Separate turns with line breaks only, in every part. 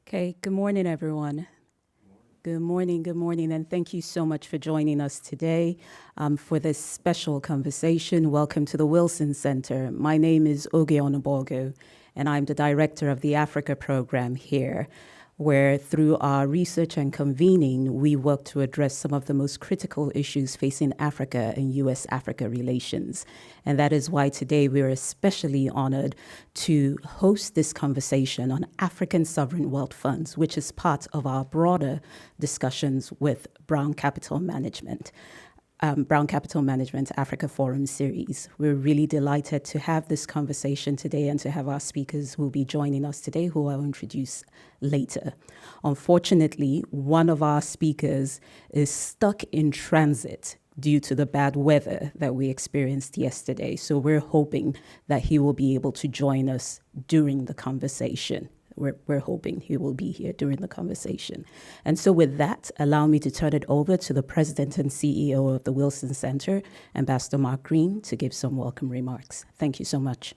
Okay, good morning, everyone. Good morning, and thank you so much for joining us today for this special conversation. Welcome to the Wilson Center. My name is Oge Onobogo, and I'm the director of the Africa program here, where through our research and convening, we work to address some of the most critical issues facing Africa and U.S.-Africa relations. And that is why today we're especially honored to host this conversation on African sovereign wealth funds, which is part of our broader discussions with Brown Capital Management. Brown Capital Management Africa Forum series. We're really delighted to have this conversation today and to have our speakers who will be joining us today, who I'll introduce later. Unfortunately, one of our speakers is stuck in transit due to the bad weather that we experienced yesterday. So we're hoping that he will be able to join us during the conversation. We're hoping he will be here during the conversation. And so with that, allow me to turn it over to the President and CEO of the Wilson Center, Ambassador Mark Green, to give some welcome remarks. Thank you so much.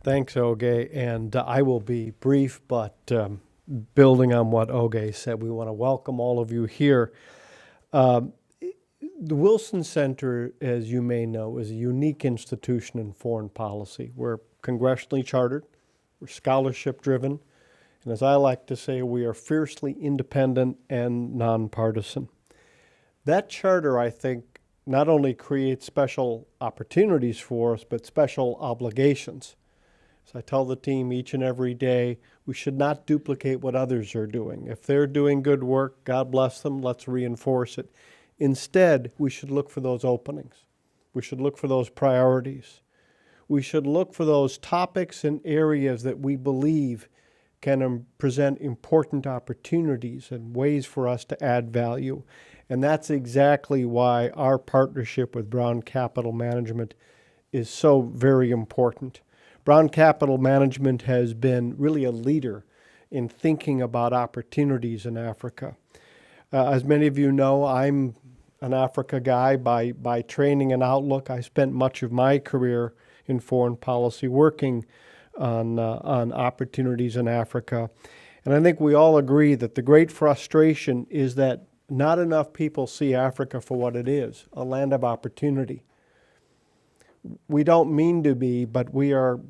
Thanks, Oge, and I will be brief, but building on what Oge said, we want to welcome all of you here. The Wilson Center, as you may know, is a unique institution in foreign policy. We're congressionally chartered, we're scholarship-driven, and as I like to say, we are fiercely independent and nonpartisan. That charter, I think, not only creates special opportunities for us, but special obligations. So I tell the team each and every day, we should not duplicate what others are doing. If they're doing good work, God bless them, let's reinforce it. Instead, we should look for those openings. We should look for those priorities. We should look for those topics and areas that we believe can present important opportunities and ways for us to add value. And that's exactly why our partnership with Brown Capital Management is so very important. Brown Capital Management has been really a leader in thinking about opportunities in Africa. As many of you know, I'm an Africa guy by training and outlook. I spent much of my career in foreign policy working on opportunities in Africa. And I think we all agree that the great frustration is that not enough people see Africa for what it is, a land of opportunity. We don't mean to be, but we are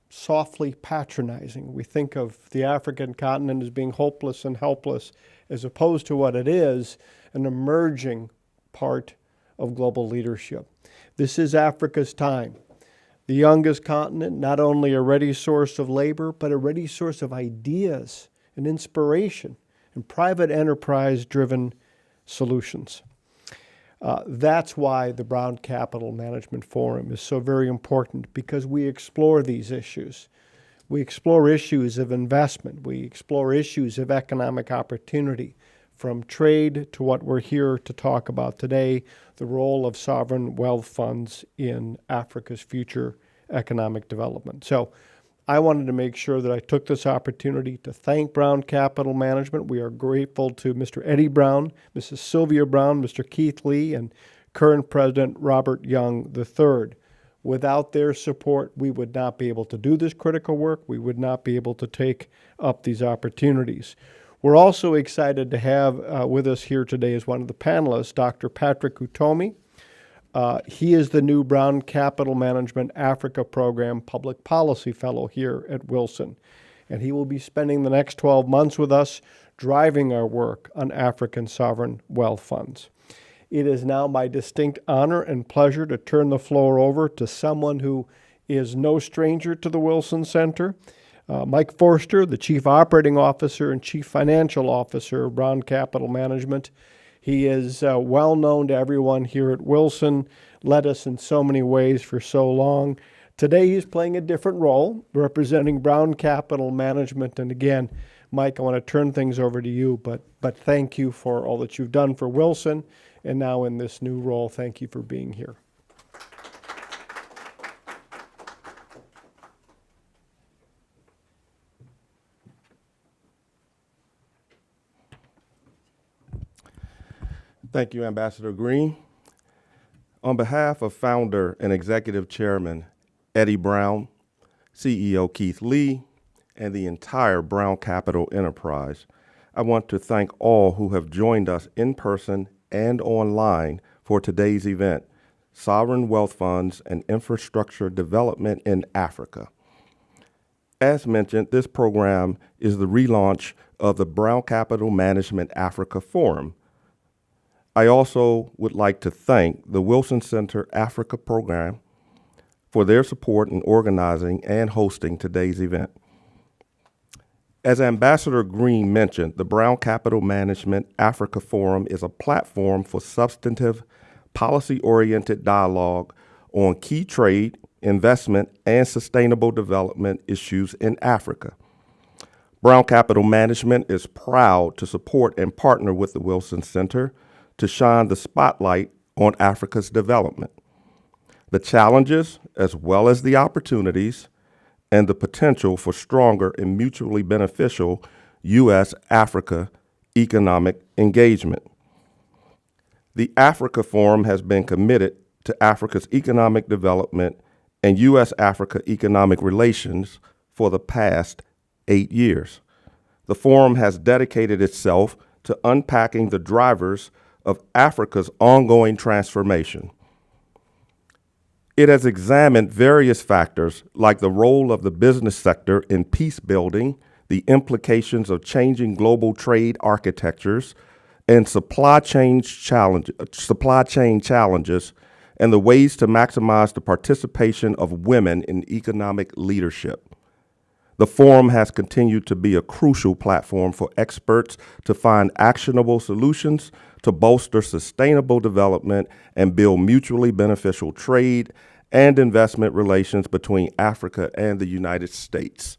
softly patronizing. We think of the African continent as being hopeless and helpless, as opposed to what it is, an emerging part of global leadership. This is Africa's time. The youngest continent, not only a ready source of labor, but a ready source of ideas and inspiration and private enterprise-driven solutions. That's why the Brown Capital Management Forum is so very important, because we explore these issues. We explore issues of investment. We explore issues of economic opportunity, from trade to what we're here to talk about today, the role of sovereign wealth funds in Africa's future economic development. So I wanted to make sure that I took this opportunity to thank Brown Capital Management. We are grateful to Mr. Eddie Brown, Mrs. Sylvia Brown, Mr. Keith Lee, and current President Robert Young III. Without their support, we would not be able to do this critical work. We would not be able to take up these opportunities. We're also excited to have with us here today as one of the panelists, Dr. Patrick Utomi. He is the new Brown Capital Management Africa Program Public Policy Fellow here at Wilson. And he will be spending the next 12 months with us driving our work on African sovereign wealth funds. It is now my distinct honor and pleasure to turn the floor over to someone who is no stranger to the Wilson Center, Mike Forster, the Chief Operating Officer and Chief Financial Officer of Brown Capital Management. He is well known to everyone here at Wilson, led us in so many ways for so long. Today he's playing a different role, representing Brown Capital Management. And again, Mike, I want to turn things over to you, but thank you for all that you've done for Wilson, and now in this new role, thank you for being here.
Thank you, Ambassador Green. On behalf of founder and executive chairman Eddie Brown, CEO Keith Lee, and the entire Brown Capital enterprise, I want to thank all who have joined us in person and online for today's event, Sovereign Wealth Funds and Infrastructure Development in Africa. As mentioned, this program is the relaunch of the Brown Capital Management Africa Forum. I also would like to thank the Wilson Center Africa Program for their support in organizing and hosting today's event. As Ambassador Green mentioned, the Brown Capital Management Africa Forum is a platform for substantive, policy-oriented dialogue on key trade, investment, and sustainable development issues in Africa. Brown Capital Management is proud to support and partner with the Wilson Center to shine the spotlight on Africa's development, the challenges as well as the opportunities, and the potential for stronger and mutually beneficial U.S.-Africa economic engagement. The Africa Forum has been committed to Africa's economic development and U.S.-Africa economic relations for the past 8 years. The forum has dedicated itself to unpacking the drivers of Africa's ongoing transformation. It has examined various factors like the role of the business sector in peace building, the implications of changing global trade architectures, and supply chain challenges, and the ways to maximize the participation of women in economic leadership. The forum has continued to be a crucial platform for experts to find actionable solutions to bolster sustainable development and build mutually beneficial trade and investment relations between Africa and the United States.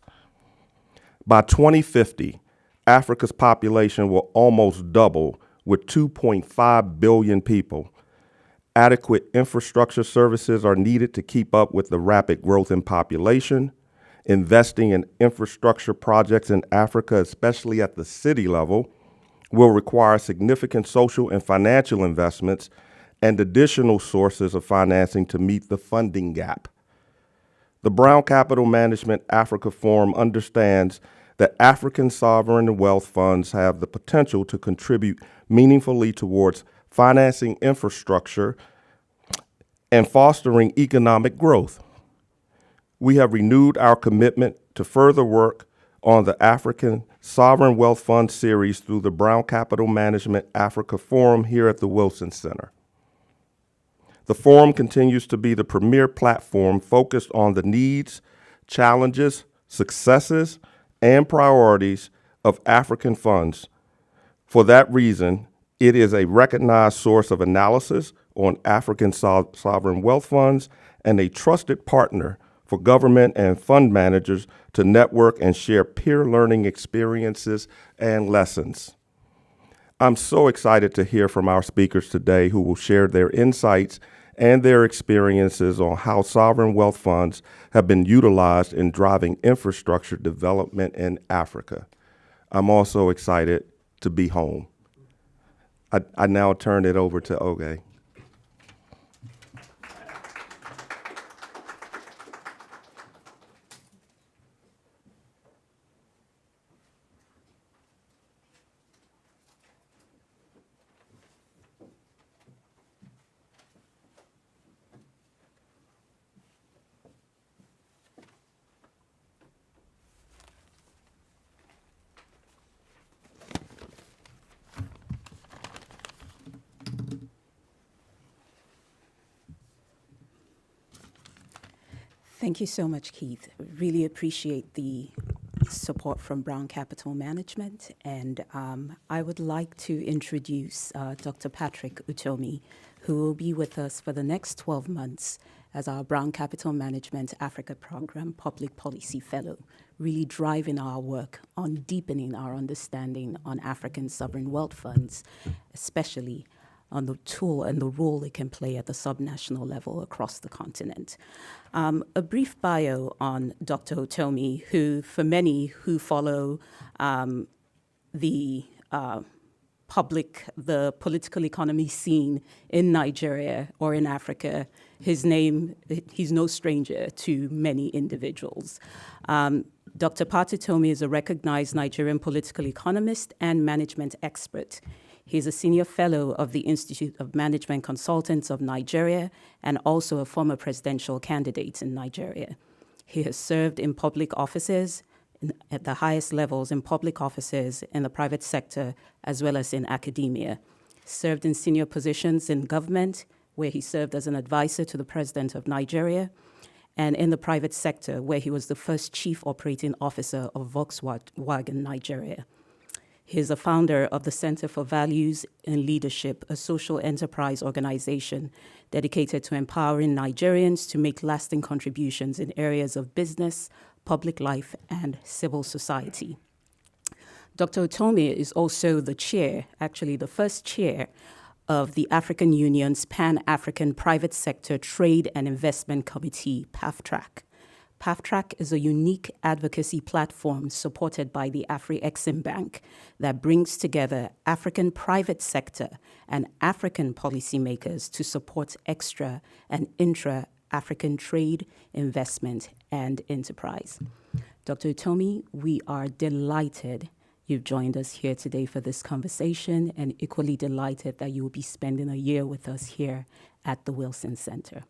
By 2050, Africa's population will almost double with 2.5 billion people. Adequate infrastructure services are needed to keep up with the rapid growth in population. Investing in infrastructure projects in Africa, especially at the city level, will require significant social and financial investments and additional sources of financing to meet the funding gap. The Brown Capital Management Africa Forum understands that African sovereign wealth funds have the potential to contribute meaningfully towards financing infrastructure and fostering economic growth. We have renewed our commitment to further work on the African Sovereign Wealth Fund series through the Brown Capital Management Africa Forum here at the Wilson Center. The forum continues to be the premier platform focused on the needs, challenges, successes, and priorities of African funds. For that reason, it is a recognized source of analysis on African sovereign wealth funds and a trusted partner for government and fund managers to network and share peer learning experiences and lessons. I'm so excited to hear from our speakers today who will share their insights and their experiences on how sovereign wealth funds have been utilized in driving infrastructure development in Africa. I'm also excited to be home. I now turn it over to Oge.
Thank you so much, Keith. Really appreciate the support from Brown Capital Management. And I would like to introduce Dr. Patrick Utomi, who will be with us for the next 12 months as our Brown Capital Management Africa Program Public Policy Fellow, really driving our work on deepening our understanding on African sovereign wealth funds, especially on the tool and the role it can play at the subnational level across the continent. A brief bio on Dr. Utomi, who, for many who follow the the political economy scene in Nigeria or in Africa, he's no stranger to many individuals. Dr. Patutomi is a recognized Nigerian political economist and management expert. He's a senior fellow of the Institute of Management Consultants of Nigeria and also a former presidential candidate in Nigeria. He has served in public offices, at the highest levels in public offices in the private sector, as well as in academia. Served in senior positions in government, where he served as an advisor to the president of Nigeria, and in the private sector, where he was the first chief operating officer of Volkswagen Nigeria. He is a founder of the Center for Values and Leadership, a social enterprise organization dedicated to empowering Nigerians to make lasting contributions in areas of business, public life, and civil society. Dr. Otomi is also the chair, actually the first chair, of the African Union's Pan-African Private Sector Trade and Investment Committee, PAFTRAC. PAFTRAC is a unique advocacy platform supported by the Afri-Exim Bank that brings together African private sector and African policymakers to support extra and intra-African trade, investment, and enterprise. Dr. Otomi, we are delighted you've joined us here today for this conversation, and equally delighted that you will be spending a year with us here at the Wilson Center.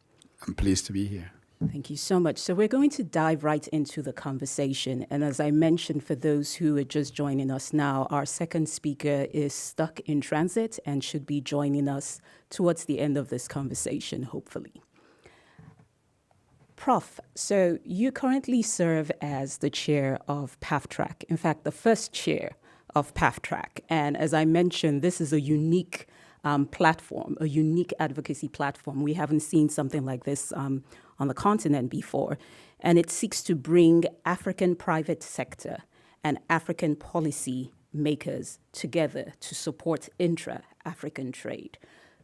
I'm pleased to be here.
Thank you so much. So we're going to dive right into the conversation. And as I mentioned, for those who are just joining us now, our second speaker is stuck in transit and should be joining us towards the end of this conversation, hopefully. Prof, so you currently serve as the chair of PAFTRAC, in fact, the first chair of PAFTRAC. And as I mentioned, this is a unique platform, a unique advocacy platform. We haven't seen something like this on the continent before. And it seeks to bring African private sector and African policy makers together to support intra-African trade.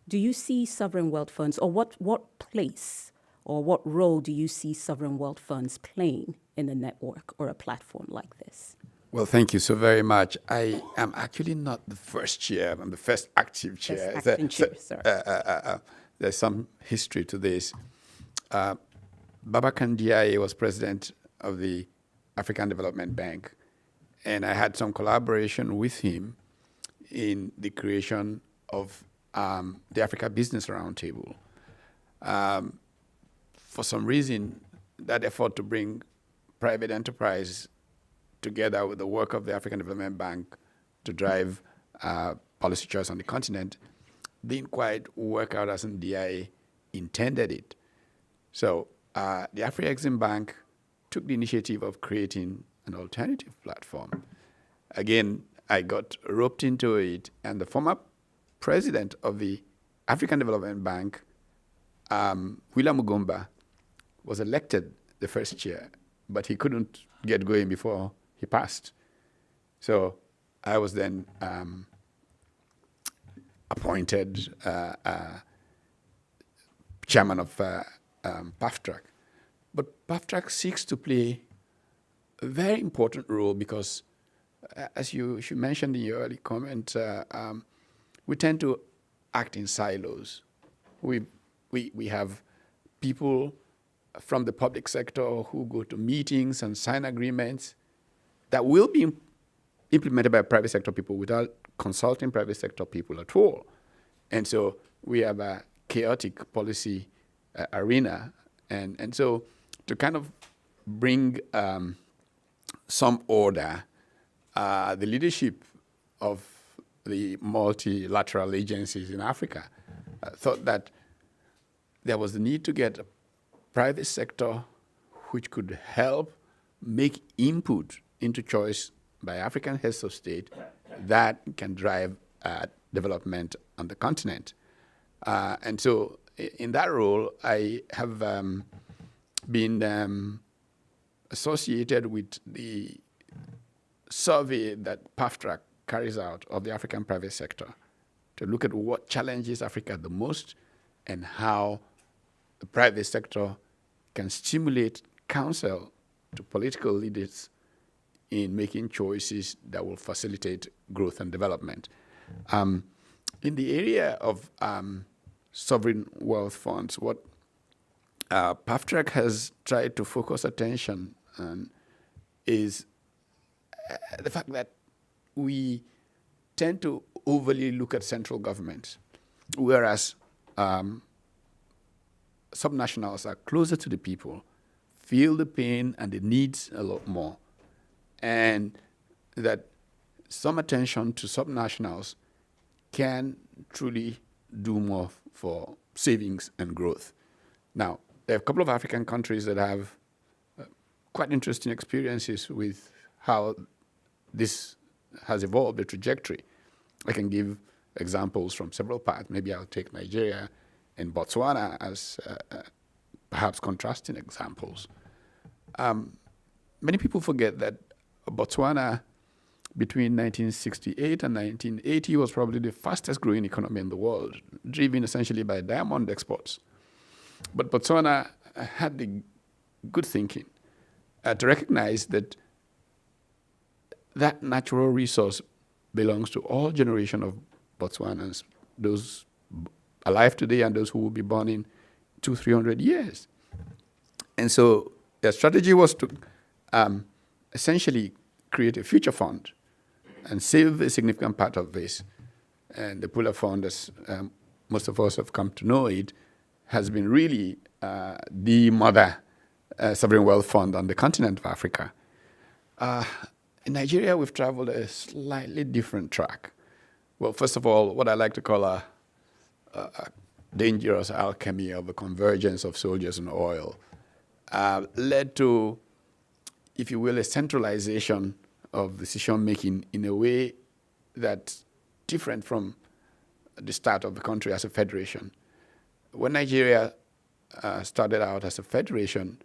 Do you see sovereign wealth funds, or what place or what role do you see sovereign wealth funds playing in a network or a platform like this?
Well, thank you so very much. I am actually not the first chair. I'm the first active chair.
First acting chair, sorry.
There's some history to this. Babakan Diaye was president of the African Development Bank, and I had some collaboration with him in the creation of the Africa Business Roundtable. For some reason, that effort to bring private enterprise together with the work of the African Development Bank to drive policy choice on the continent didn't quite work out as NDI intended it. So the Afri-Exim Bank took the initiative of creating an alternative platform. Again, I got roped into it, and the former president of the African Development Bank, William Mugomba, was elected the first chair, but he couldn't get going before he passed. So I was then appointed chairman of PAFTRAC. But PAFTRAC seeks to play a very important role because, as you mentioned in your early comment, we tend to act in silos. We have people from the public sector who go to meetings and sign agreements that will be implemented by private sector people without consulting private sector people at all. And so we have a chaotic policy arena. And so to kind of bring some order, the leadership of the multilateral agencies in Africa thought that there was the need to get a private sector which could help make input into choice by African heads of state that can drive development on the continent. And so in that role, I have been associated with the survey that PAFTRAC carries out of the African private sector to look at what challenges Africa the most and how the private sector can stimulate counsel to political leaders in making choices that will facilitate growth and development. In the area of sovereign wealth funds, what PAFTRAC has tried to focus attention on is the fact that we tend to overly look at central government, whereas subnationals are closer to the people, feel the pain and the needs a lot more, and that some attention to subnationals can truly do more for savings and growth. Now, there are a couple of African countries that have quite interesting experiences with how this has evolved, the trajectory. I can give examples from several parts. Maybe I'll take Nigeria and Botswana as perhaps contrasting examples. Many people forget that Botswana, between 1968 and 1980, was probably the fastest growing economy in the world, driven essentially by diamond exports. But Botswana had the good thinking to recognize that that natural resource belongs to all generations of Botswanans, those alive today and those who will be born in 200-300 years. And so their strategy was to essentially create a future fund and save a significant part of this. And the Pula Fund, as most of us have come to know it, has been really the mother sovereign wealth fund on the continent of Africa. In Nigeria, we've traveled a slightly different track. Well, first of all, what I like to call a dangerous alchemy of the convergence of soldiers and oil led to, if you will, a centralization of decision-making in a way that's different from the start of the country as a federation. When Nigeria started out as a federation,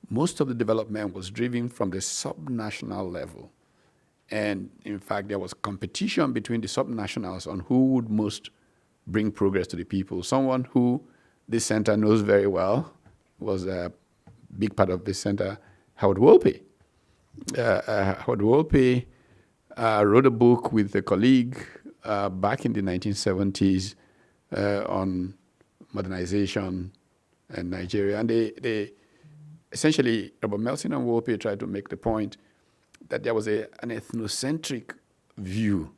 most of the development was driven from the subnational level. And in fact, there was competition between the subnationals on who would most bring progress to the people. Someone who this center knows very well was a big part of this center, Howard Wolpe. Howard Wolpe wrote a book with a colleague back in the 1970s on modernization in Nigeria. And they essentially, Robert Melson and Wolpe tried to make the point that there was an ethnocentric view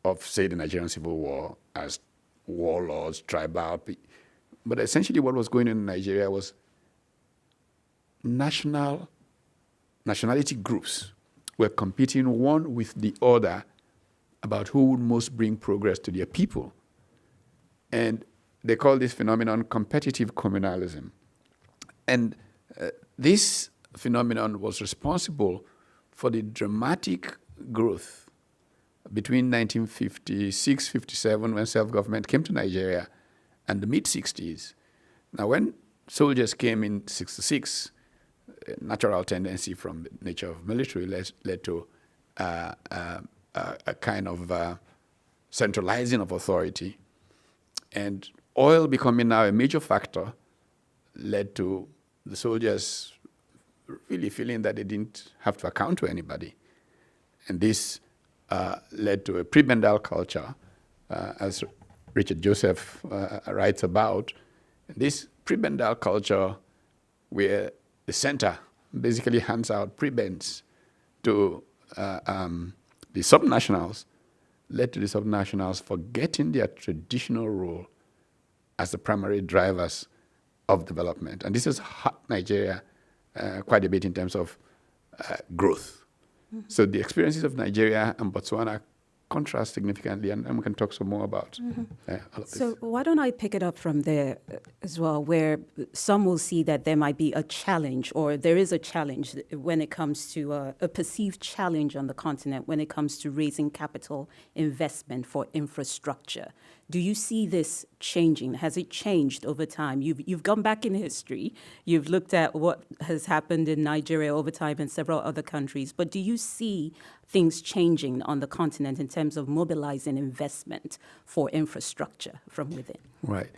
of, say, the Nigerian Civil War as warlords, tribal. But essentially what was going on in Nigeria was nationality groups were competing one with the other about who would most bring progress to their people. And they call this phenomenon competitive communalism. And this phenomenon was responsible for the dramatic growth between 1956-57, when self-government came to Nigeria, and the mid-60s. Now, when soldiers came in 66, a natural tendency from the nature of military led to a kind of centralizing of authority. And oil becoming now a major factor led to the soldiers really feeling that they didn't have to account to anybody. And this led to a prebendal culture, as Richard Joseph writes about. This prebendal culture, where the center basically hands out prebends to the subnationals, led to the subnationals forgetting their traditional role as the primary drivers of development. And this has hurt Nigeria quite a bit in terms of growth. Mm-hmm. So the experiences of Nigeria and Botswana contrast significantly, and we can talk some more about all of this.
So why don't I pick it up from there as well, where some will see that there might be a challenge, or there is a challenge when it comes to a perceived challenge on the continent when it comes to raising capital investment for infrastructure. Do you see this changing? Has it changed over time? You've gone back in history. You've looked at what has happened in Nigeria over time and several other countries. But do you see things changing on the continent in terms of mobilizing investment for infrastructure from within?
Right.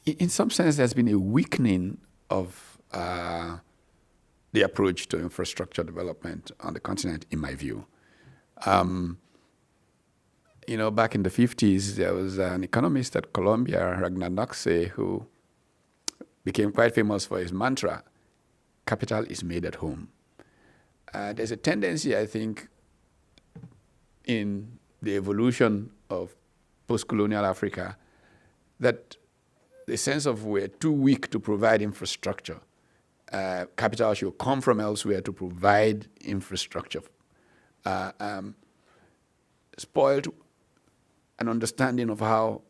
In some sense, there's been a weakening of the approach to infrastructure development on the continent, in my view. back in the 50s, there was an economist at Columbia, Ragnar Knoxe, who became quite famous for his mantra, capital is made at home. There's a tendency, I think, in the evolution of post-colonial Africa that the sense of we're too weak to provide infrastructure. Capital should come from elsewhere to provide infrastructure. Spoiled an understanding of how,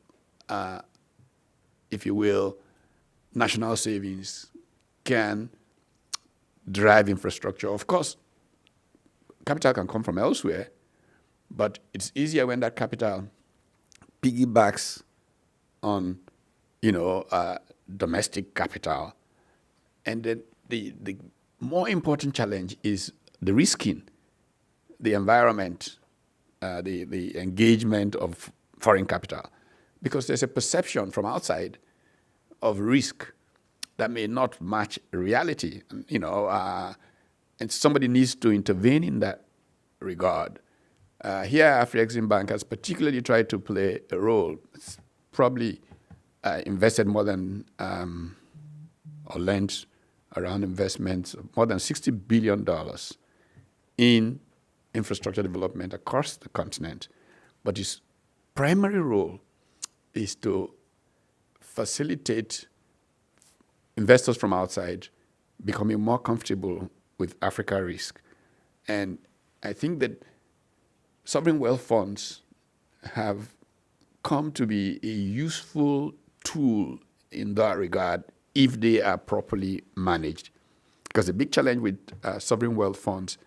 if you will, national savings can drive infrastructure. Of course, capital can come from elsewhere, but it's easier when that capital piggybacks on, domestic capital. And then the more important challenge is the risking, the environment, the engagement of foreign capital, because there's a perception from outside of risk that may not match reality, and somebody needs to intervene in that regard. Here, Afrexim Bank has particularly tried to play a role. It's probably invested more than, or lent around investments of more than $60 billion in infrastructure development across the continent. But its primary role is to facilitate investors from outside becoming more comfortable with Africa risk. And I think that sovereign wealth funds have come to be a useful tool in that regard if they are properly managed. Because the big challenge with sovereign wealth funds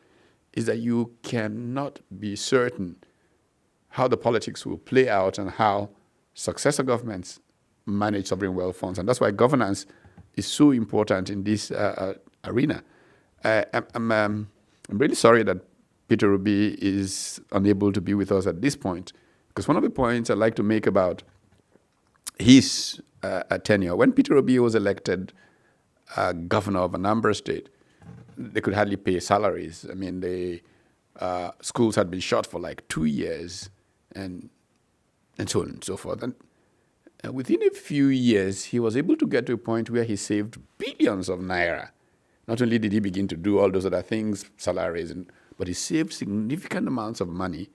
is that you cannot be certain how the politics will play out and how successor governments manage sovereign wealth funds. And that's why governance is so important in this arena. I'm really sorry that Peter Obi is unable to be with us at this point, because one of the points I'd like to make about his tenure, when Peter Obi was elected governor of Anambra State, they could hardly pay salaries. I mean, the schools had been shut for like 2 years, and so on and so forth. And within a few years, he was able to get to a point where he saved billions of naira. Not only did he begin to do all those other things, salaries, but he saved significant amounts of money,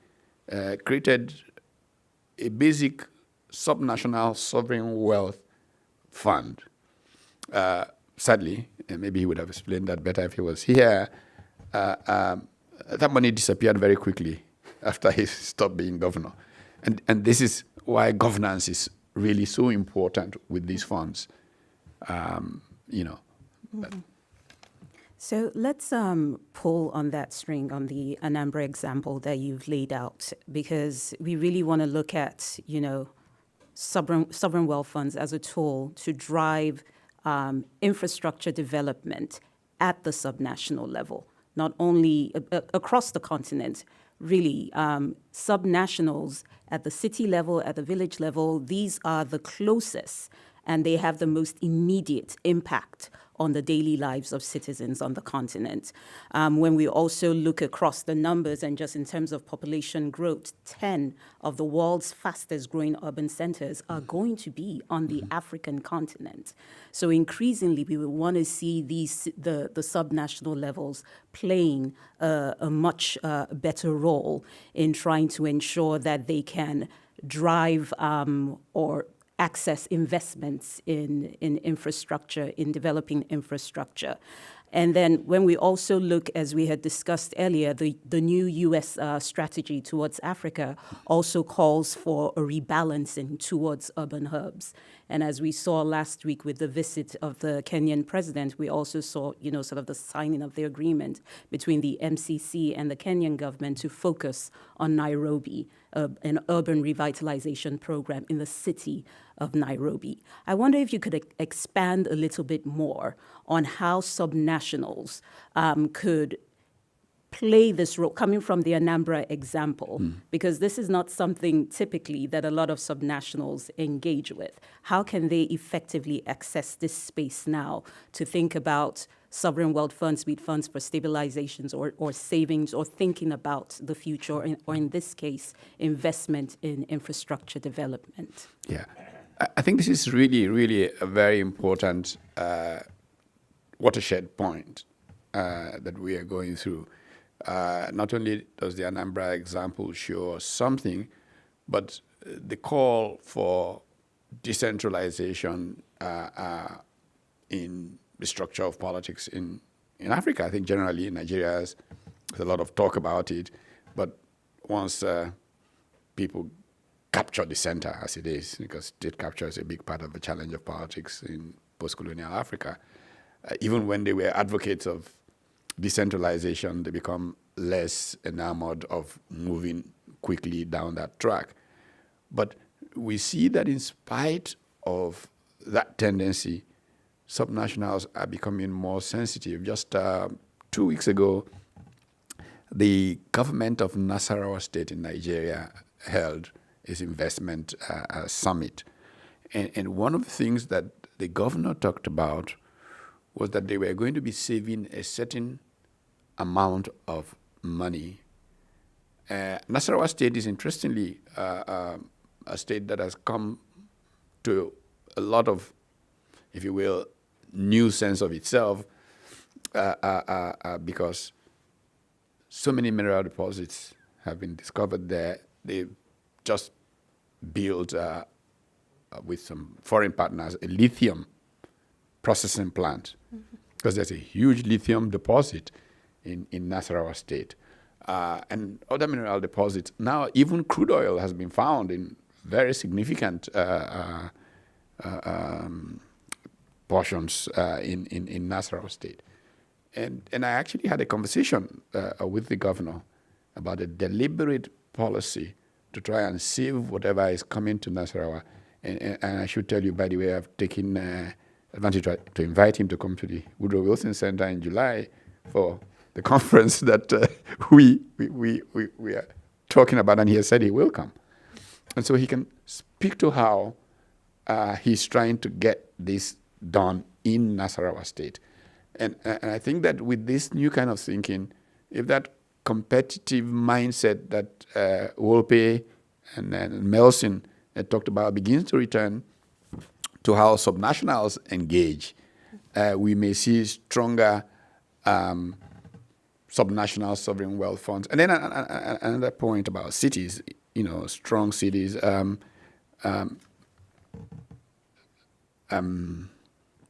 created a basic subnational sovereign wealth fund. Sadly, and maybe he would have explained that better if he was here, that money disappeared very quickly after he stopped being governor. And this is why governance is really so important with these funds.
So let's pull on that string on the Anambra example that you've laid out, because we really want to look at, sovereign wealth funds as a tool to drive infrastructure development at the subnational level, not only across the continent. Really, subnationals at the city level, at the village level, these are the closest, and they have the most immediate impact on the daily lives of citizens on the continent. When we also look across the numbers and just in terms of population growth, 10 of the world's fastest growing urban centers are going to be on the African continent. So increasingly, we will want to see the subnational levels playing a much better role in trying to ensure that they can drive or access investments in infrastructure, in developing infrastructure. And then when we also look, as we had discussed earlier, the new U.S. strategy towards Africa also calls for a rebalancing towards urban hubs. And as we saw last week with the visit of the Kenyan president, we also saw, sort of the signing of the agreement between the MCC and the Kenyan government to focus on Nairobi, an urban revitalization program in the city of Nairobi. I wonder if you could expand a little bit more on how subnationals could play this role, coming from the Anambra example, because this is not something typically that a lot of subnationals engage with. How can they effectively access this space now to think about sovereign wealth funds, be it funds for stabilizations or savings, or thinking about the future, or in this case, investment in infrastructure development?
Yeah, I think this is really, really a very important watershed point that we are going through. Not only does the Anambra example show us something, but the call for decentralization in the structure of politics in Africa. I think generally in Nigeria, there's a lot of talk about it, but once people capture the center as it is, because state capture is a big part of the challenge of politics in post-colonial Africa, even when they were advocates of decentralization, they become less enamored of moving quickly down that track. But we see that in spite of that tendency, subnationals are becoming more sensitive. Just 2 weeks ago, the government of Nasarawa State in Nigeria held its investment summit. And one of the things that the governor talked about was that they were going to be saving a certain amount of money. Nasarawa State is interestingly a state that has come to a lot of, if you will, new sense of itself because so many mineral deposits have been discovered there. They just built, with some foreign partners, a lithium processing plant, because there's a huge lithium deposit in Nasarawa State. And other mineral deposits. Now, even crude oil has been found in very significant portions in Nasarawa State. And I actually had a conversation with the governor about a deliberate policy to try and save whatever is coming to Nasarawa. And I should tell you, by the way, I've taken advantage to invite him to come to the Woodrow Wilson Center in July for the conference that we are talking about, and he has said he will come. And so he can speak to how he's trying to get this done in Nasarawa State. And I think that with this new kind of thinking, if that competitive mindset that Wolpe and Melson had talked about begins to return to how subnationals engage, we may see stronger subnational sovereign wealth funds. And then another point about cities, strong cities.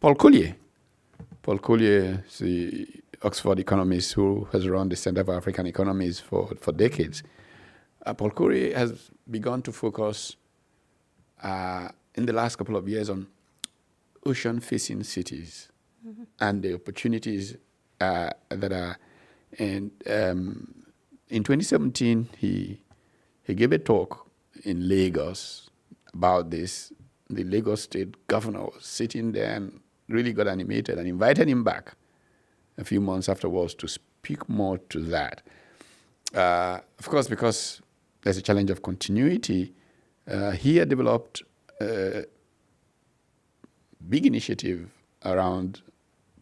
Paul Collier is the Oxford economist who has run the Center for African Economies for decades. Paul Collier has begun to focus in the last couple of years on ocean-facing cities and the opportunities that are. And in 2017, he gave a talk in Lagos about this. The Lagos state governor was sitting there and really got animated and invited him back a few months afterwards to speak more to that. Of course, because there's a challenge of continuity, he had developed a big initiative around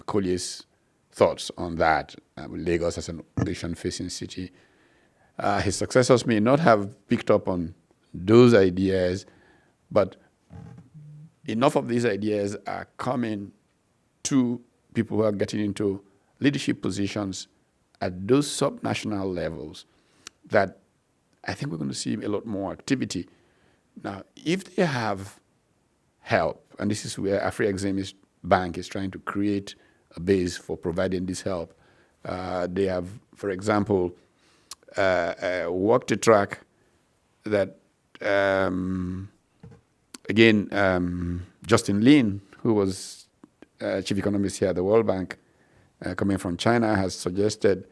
Collier's thoughts on that, Lagos as an ocean-facing city. His successors may not have picked up on those ideas, but enough of these ideas are coming to people who are getting into leadership positions at those subnational levels that I think we're going to see a lot more activity. Now, if they have help, and this is where Afri-Exim Bank is trying to create a base for providing this help. They have, for example, walked a track that, Justin Lin, who was chief economist here at the World Bank, coming from China, has suggested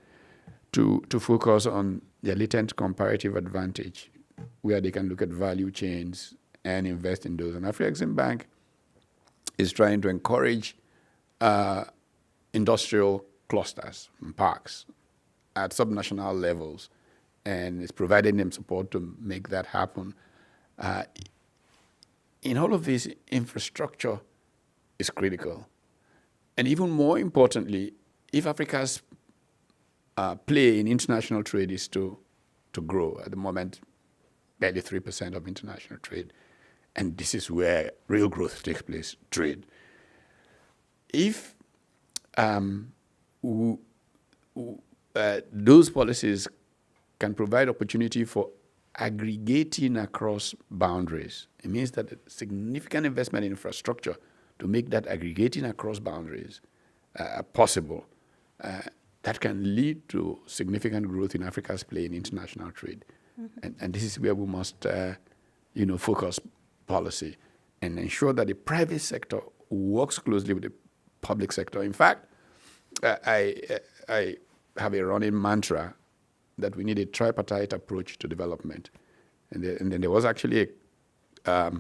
to focus on their latent comparative advantage, where they can look at value chains and invest in those. And Afri-Exim Bank is trying to encourage industrial clusters and parks at subnational levels and is providing them support to make that happen. In all of this, infrastructure is critical. And even more importantly, if Africa's play in international trade is to grow, at the moment, barely 3% of international trade, and this is where real growth takes place, trade. If those policies can provide opportunity for aggregating across boundaries, it means that a significant investment in infrastructure to make that aggregating across boundaries possible, that can lead to significant growth in Africa's play in international trade. Mm-hmm. And this is where we must focus policy and ensure that the private sector works closely with the public sector. In fact, I have a running mantra that we need a tripartite approach to development. And then there was actually a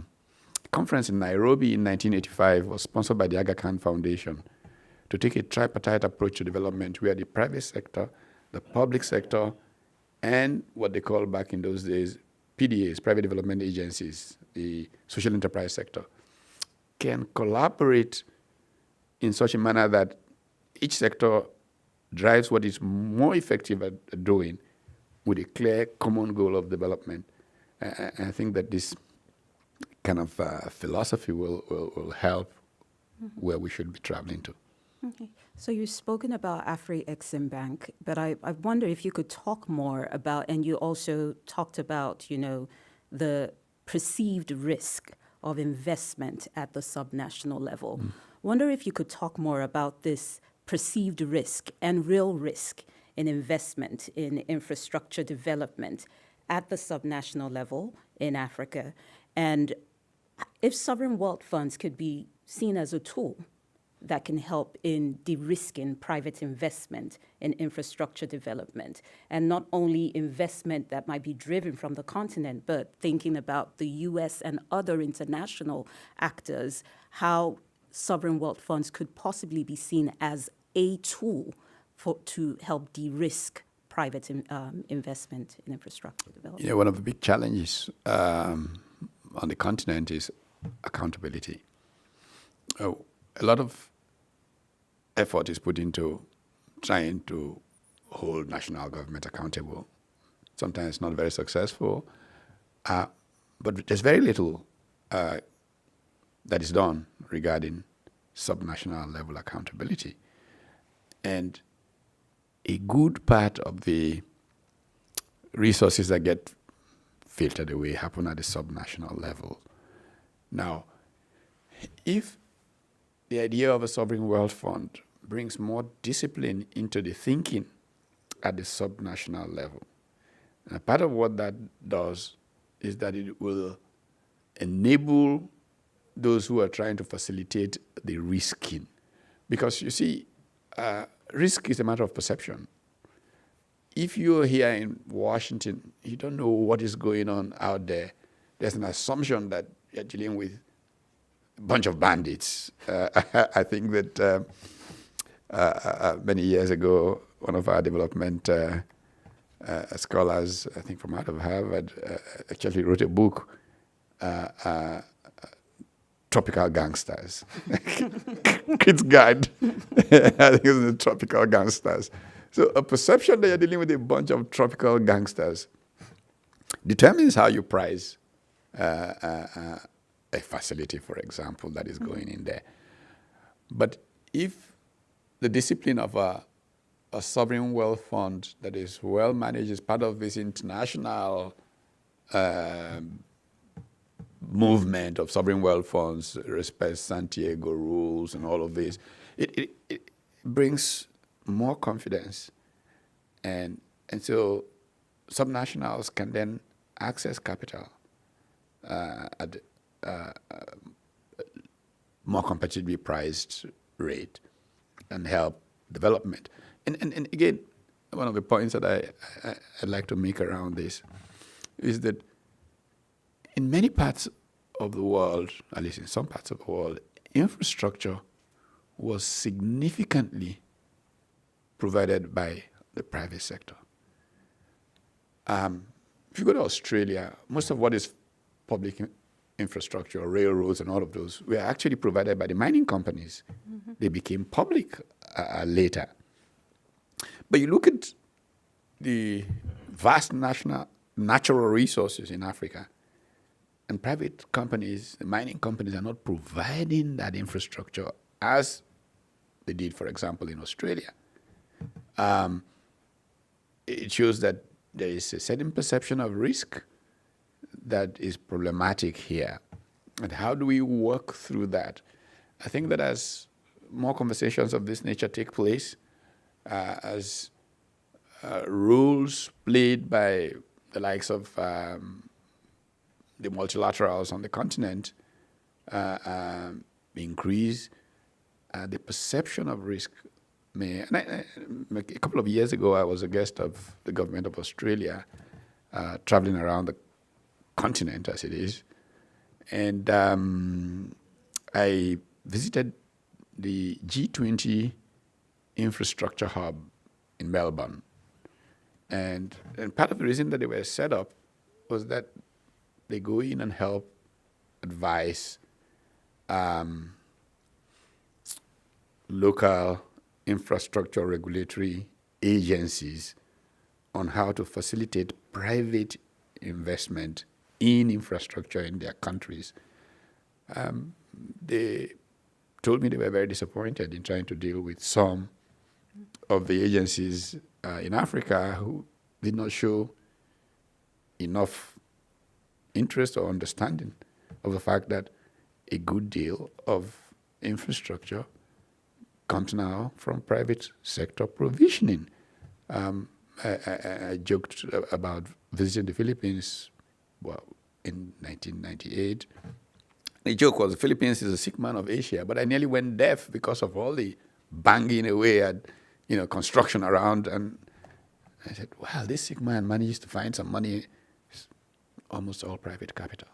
conference in Nairobi in 1985, was sponsored by the Aga Khan Foundation, to take a tripartite approach to development where the private sector, the public sector, and what they called back in those days PDAs, private development agencies, the social enterprise sector, can collaborate in such a manner that each sector drives what is more effective at doing with a clear common goal of development. And I think that this kind of philosophy will help where we should be traveling to.
Okay. So you've spoken about Afri-Exim Bank, but I wonder if you could talk more about, and you also talked about, the perceived risk of investment at the subnational level. Wonder if you could talk more about this perceived risk and real risk in investment in infrastructure development at the subnational level in Africa, and if sovereign wealth funds could be seen as a tool that can help in de-risking private investment in infrastructure development, and not only investment that might be driven from the continent, but thinking about the US and other international actors, how sovereign wealth funds could possibly be seen as a tool to help de-risk private investment in infrastructure development.
One of the big challenges on the continent is accountability. A lot of effort is put into trying to hold national government accountable. Sometimes not very successful, but there's very little that is done regarding subnational level accountability. And a good part of the resources that get filtered away happen at the subnational level. Now, if the idea of a sovereign wealth fund brings more discipline into the thinking at the subnational level, and part of what that does is that it will enable those who are trying to facilitate the risking. Because you see, risk is a matter of perception. If you're here in Washington, you don't know what is going on out there. There's an assumption that you're dealing with a bunch of bandits. I think that many years ago, one of our development scholars, I think from out of Harvard, actually wrote a book, Tropical Gangsters. Kids Guide. I think it's the Tropical Gangsters. So a perception that you're dealing with a bunch of tropical gangsters determines how you price a facility, for example, that is going in there. But if the discipline of a sovereign wealth fund that is well managed is part of this international movement of sovereign wealth funds, respect Santiago rules and all of this, it brings more confidence. And so subnationals can then access capital at more competitively priced rate and help development. And again, one of the points that I'd like to make around this is that in many parts of the world, at least in some parts of the world, infrastructure was significantly provided by the private sector. If you go to Australia, most of what is public infrastructure, railroads and all of those, were actually provided by the mining companies. Mm-hmm. They became public later. But you look at the vast natural resources in Africa, and private companies, the mining companies, are not providing that infrastructure as they did, for example, in Australia. It shows that there is a certain perception of risk that is problematic here. And how do we work through that? I think that as more conversations of this nature take place, as roles played by the likes of the multilaterals on the continent increase, the perception of risk may. And a couple of years ago, I was a guest of the government of Australia, traveling around the continent as it is, and I visited the G20 infrastructure hub in Melbourne. And part of the reason that they were set up was that they go in and help advise local infrastructure regulatory agencies on how to facilitate private investment in infrastructure in their countries. They told me they were very disappointed in trying to deal with some of the agencies in Africa who did not show enough interest or understanding of the fact that a good deal of infrastructure comes now from private sector provisioning. I joked about visiting the Philippines, in 1998. The joke was the Philippines is a sick man of Asia, but I nearly went deaf because of all the banging away at, construction around. And I said, well, this sick man managed to find some money. It's almost all private capital.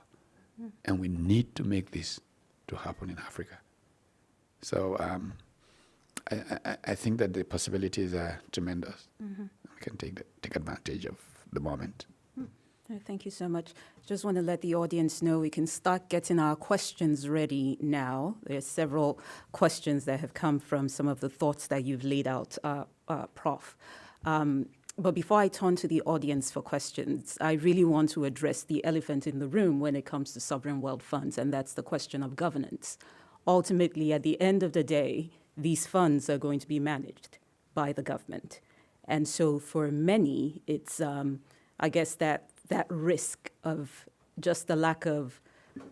Mm. And we need to make this to happen in Africa. So I think that the possibilities are tremendous. Mm-hmm. We can take advantage of the moment.
Thank you so much. Just want to let the audience know we can start getting our questions ready now. There's several questions that have come from some of the thoughts that you've laid out, Prof. But before I turn to the audience for questions, I really want to address the elephant in the room when it comes to sovereign wealth funds, and that's the question of governance. Ultimately, at the end of the day, these funds are going to be managed by the government. And so for many, it's, I guess, that risk of just the lack of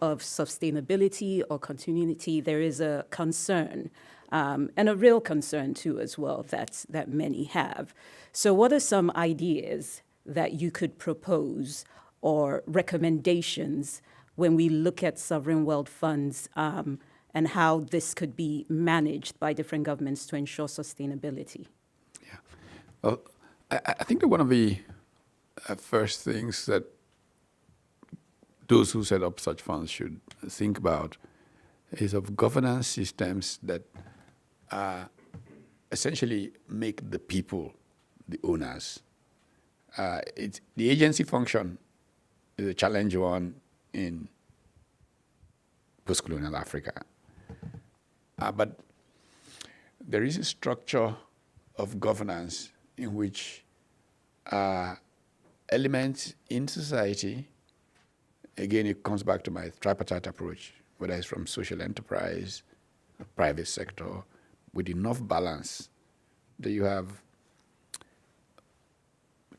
sustainability or continuity, there is a concern, and a real concern too as well that many have. So what are some ideas that you could propose or recommendations when we look at sovereign wealth funds and how this could be managed by different governments to ensure sustainability?
Yeah. Well, I think that one of the first things that those who set up such funds should think about is of governance systems that essentially make the people the owners. The agency function is a challenge one in post-colonial Africa. But there is a structure of governance in which elements in society, again, it comes back to my tripartite approach, whether it's from social enterprise, private sector, with enough balance that you have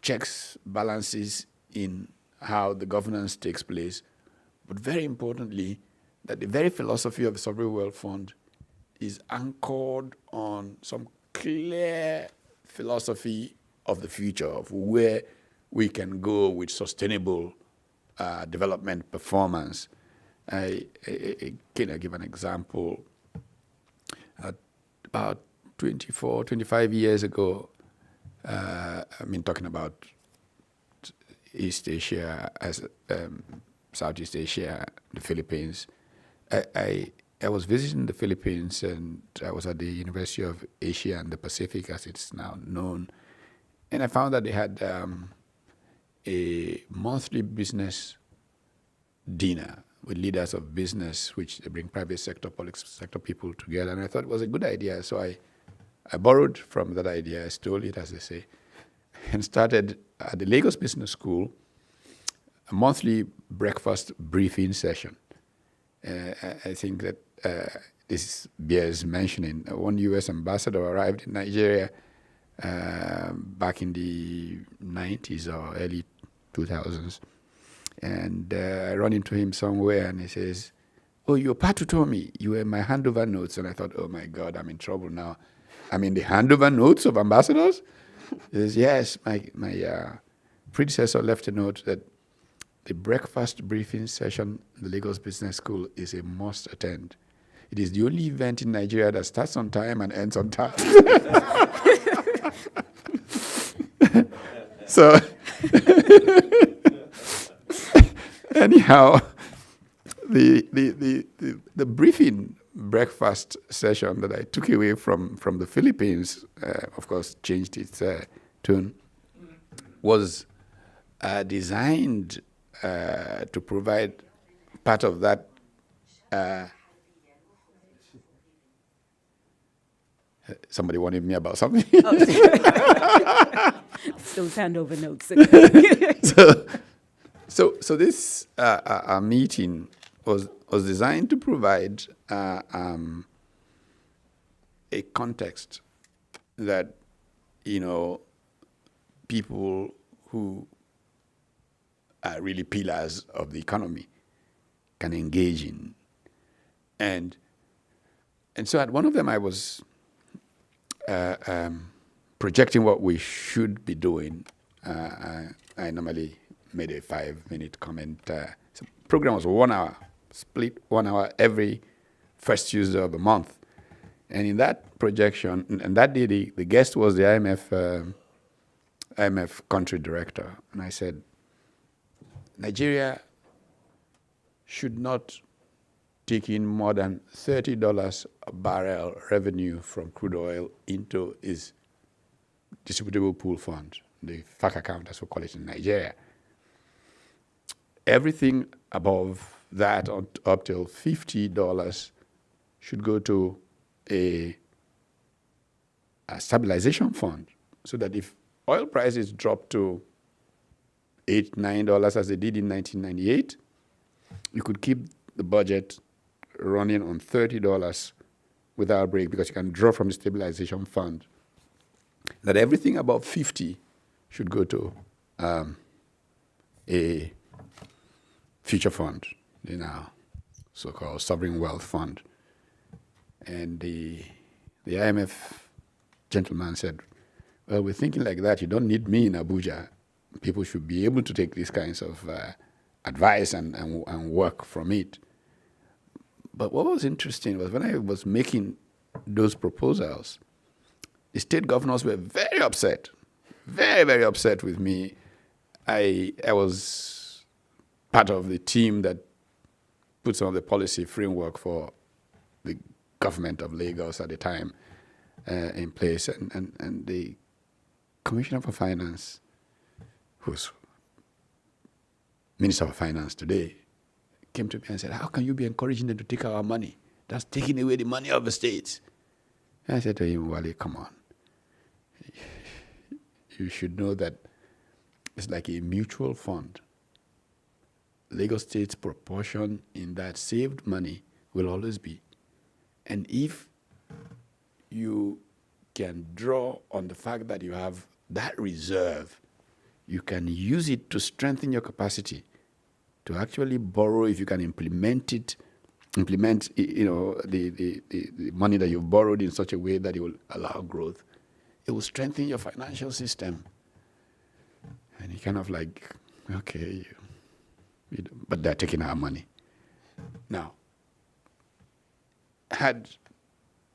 checks, balances in how the governance takes place, but very importantly, that the very philosophy of the Sovereign Wealth Fund is anchored on some clear philosophy of the future, of where we can go with sustainable development performance. I give an example. About 24, 25 years ago, talking about East Asia, as Southeast Asia, the Philippines. I was visiting the Philippines, and I was at the University of Asia and the Pacific, as it's now known. And I found that they had a monthly business dinner with leaders of business, which they bring private sector, public sector people together. And I thought it was a good idea. So I borrowed from that idea, I stole it, as they say, and started at the Lagos Business School a monthly breakfast briefing session. I think that this bears mentioning. One U.S. ambassador arrived in Nigeria back in the 90s or early 2000s. And I run into him somewhere and he says, "Oh, your Patu told me you were in my handover notes." And I thought, oh my God, I'm in trouble now. I'm in the handover notes of ambassadors? He says, yes, my predecessor left a note that the breakfast briefing session in the Lagos Business School is a must attend. It is the only event in Nigeria that starts on time and ends on time. So, anyhow, the briefing breakfast session that I took away from the Philippines, of course, changed its tune, was designed to provide part of that. Somebody wanted me about something.
Those handover notes.
So this meeting was designed to provide a context that, people who are really pillars of the economy can engage in. And so at one of them I was projecting what we should be doing. I normally made a 5-minute comment. So the program was 1 hour, split 1 hour every first Tuesday of the month. And in that projection, and that day the guest was the IMF country director. And I said, Nigeria should not take in more than $30 a barrel revenue from crude oil into its distributable pool fund, the FAC account, as we call it in Nigeria. Everything above that, up till $50, should go to a stabilization fund, so that if oil prices drop to $8, $9 as they did in 1998, you could keep the budget running on $30 without a break, because you can draw from the stabilization fund. That everything above 50 should go to a future fund, so-called sovereign wealth fund. And the IMF gentleman said, well, we're thinking like that. You don't need me in Abuja. People should be able to take these kinds of advice and work from it. But what was interesting was when I was making those proposals, the state governors were very upset, very, very upset with me. I was part of the team that put some of the policy framework for the government of Lagos at the time in place. And the Commissioner for Finance, who's Minister of Finance today, came to me and said, how can you be encouraging them to take our money? That's taking away the money of the states. And I said to him, Wale, come on. You should know that it's like a mutual fund. Lagos State's proportion in that saved money will always be. And if you can draw on the fact that you have that reserve, you can use it to strengthen your capacity to actually borrow. If you can implement the money that you've borrowed in such a way that it will allow growth, it will strengthen your financial system. And he kind of like, okay, but they're taking our money. Now, had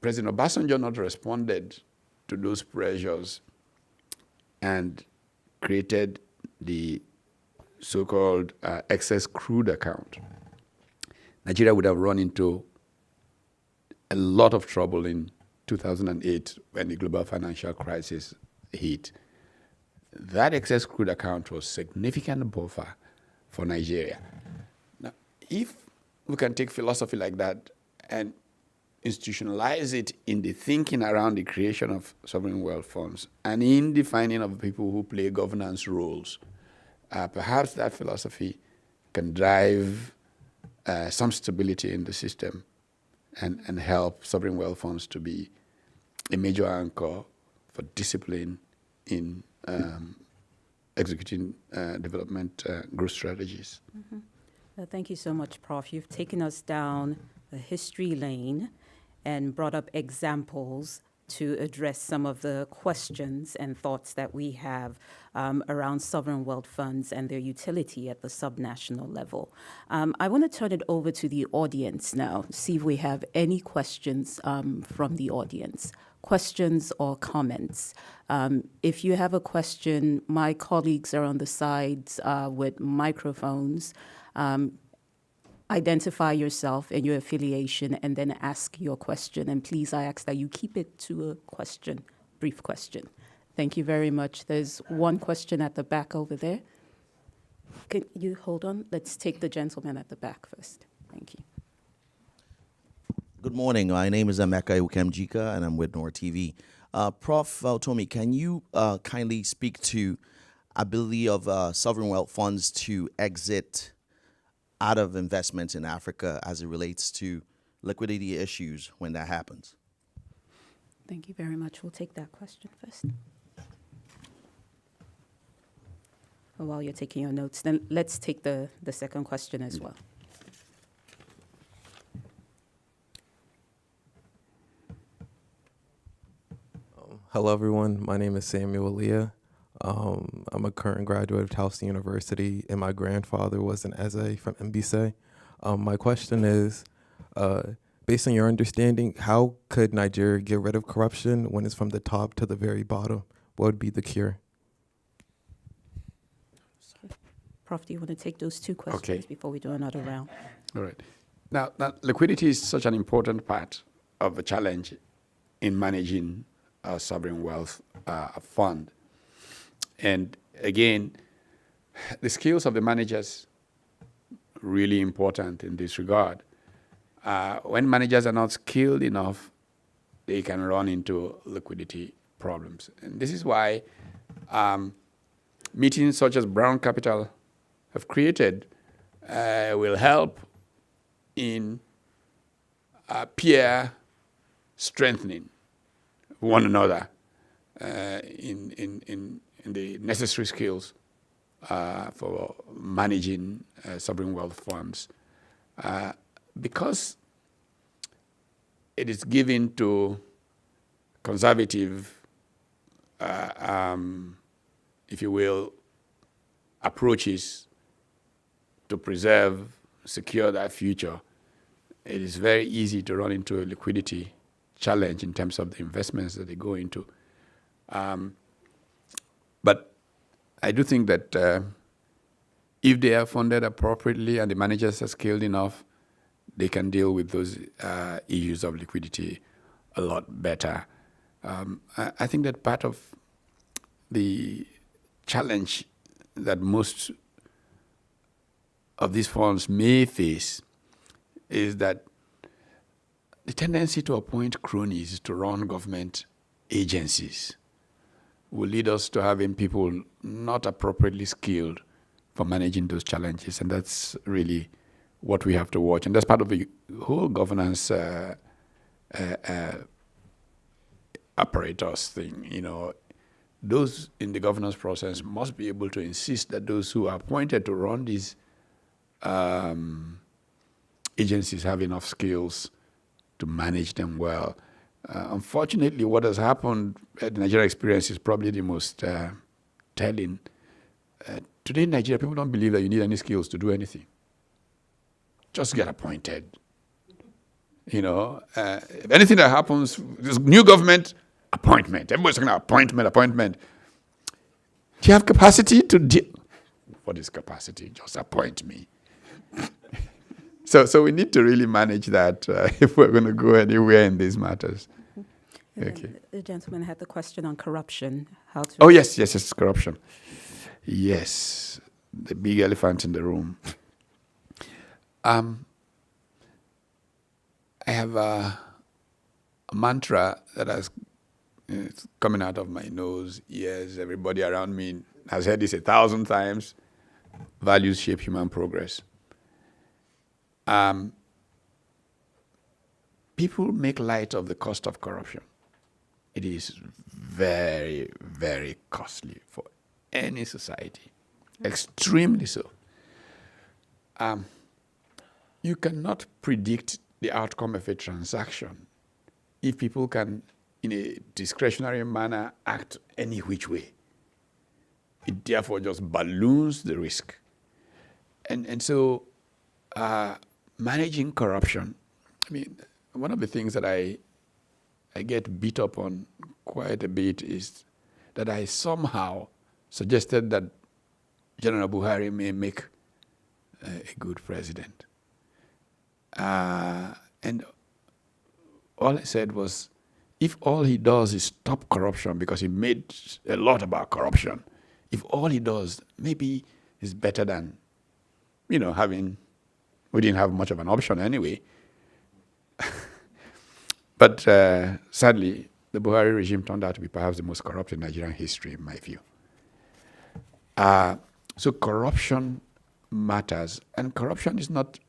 President Obasanjo not responded to those pressures and created the so-called excess crude account, Nigeria would have run into a lot of trouble in 2008 when the global financial crisis hit. that excess crude account was significant buffer for Nigeria. Now, if we can take philosophy like that and institutionalize it in the thinking around the creation of sovereign wealth funds and in defining of people who play governance roles, perhaps that philosophy can drive some stability in the system and help sovereign wealth funds to be a major anchor for discipline in executing development growth strategies.
Thank you so much, Prof. You've taken us down the history lane and brought up examples to address some of the questions and thoughts that we have around sovereign wealth funds and their utility at the subnational level. I want to turn it over to the audience now, see if we have any questions from the audience. Questions or comments. If you have a question, my colleagues are on the sides with microphones. Identify yourself and your affiliation and then ask your question. And please, I ask that you keep it to a question, brief question. Thank you very much. There's one question at the back over there. Can you hold on? Let's take the gentleman at the back first. Thank you.
Good morning. My name is Emeka Ukemjika, and I'm with NOR TV. Prof. Tomi, can you kindly speak to ability of sovereign wealth funds to exit out of investments in Africa as it relates to liquidity issues when that happens?
Thank you very much. We'll take that question first. While you're taking your notes, then let's take the second question as well.
Hello, everyone. My name is Samuel Leah. I'm a current graduate of Tulsa University, and my grandfather was an Eze from MBC. My question is, based on your understanding, how could Nigeria get rid of corruption when it's from the top to the very bottom? What would be the cure?
Prof, do you want to take those two questions before we do another round?
All right. Now, liquidity is such an important part of the challenge in managing a sovereign wealth fund. And again, the skills of the managers really important in this regard. When managers are not skilled enough, they can run into liquidity problems. And this is why meetings such as Brown Capital have created will help in peer strengthening one another in the necessary skills for managing sovereign wealth funds. Because it is given to conservative, if you will, approaches to preserve, secure that future, it is very easy to run into a liquidity challenge in terms of the investments that they go into. But I do think that if they are funded appropriately and the managers are skilled enough, they can deal with those issues of liquidity a lot better. I think that part of the challenge that most of these funds may face is that the tendency to appoint cronies to run government agencies will lead us to having people not appropriately skilled for managing those challenges. And that's really what we have to watch. And that's part of the whole governance apparatus thing. You know, those in the governance process must be able to insist that those who are appointed to run these agencies have enough skills to manage them well. Unfortunately, what has happened at the Nigeria experience is probably the most telling. Today in Nigeria, people don't believe that you need any skills to do anything. Just get appointed. You know, if anything that happens, this new government, appointment. Everybody's talking about appointment. Do you have capacity to deal? What is capacity? Just appoint me. So we need to really manage that if we're going to go anywhere in these matters.
And then
Okay.
the gentleman had the question on corruption. How to?
Oh, yes, corruption. Yes, the big elephant in the room. I have a mantra that has it's coming out of my nose, ears. Everybody around me has heard this 1,000 times. Values shape human progress. People make light of the cost of corruption. It is very, very costly for any society, extremely so. You cannot predict the outcome of a transaction if people can, in a discretionary manner, act any which way. It therefore just balloons the risk. And so managing corruption, I mean, one of the things that I get beat up on quite a bit is that I somehow suggested that General Buhari may make a good president. And all I said was, if all he does is stop corruption, because he made a lot about corruption, if all he does maybe is better than, we didn't have much of an option anyway. But sadly, the Buhari regime turned out to be perhaps the most corrupt in Nigerian history, in my view. So corruption matters. And corruption is not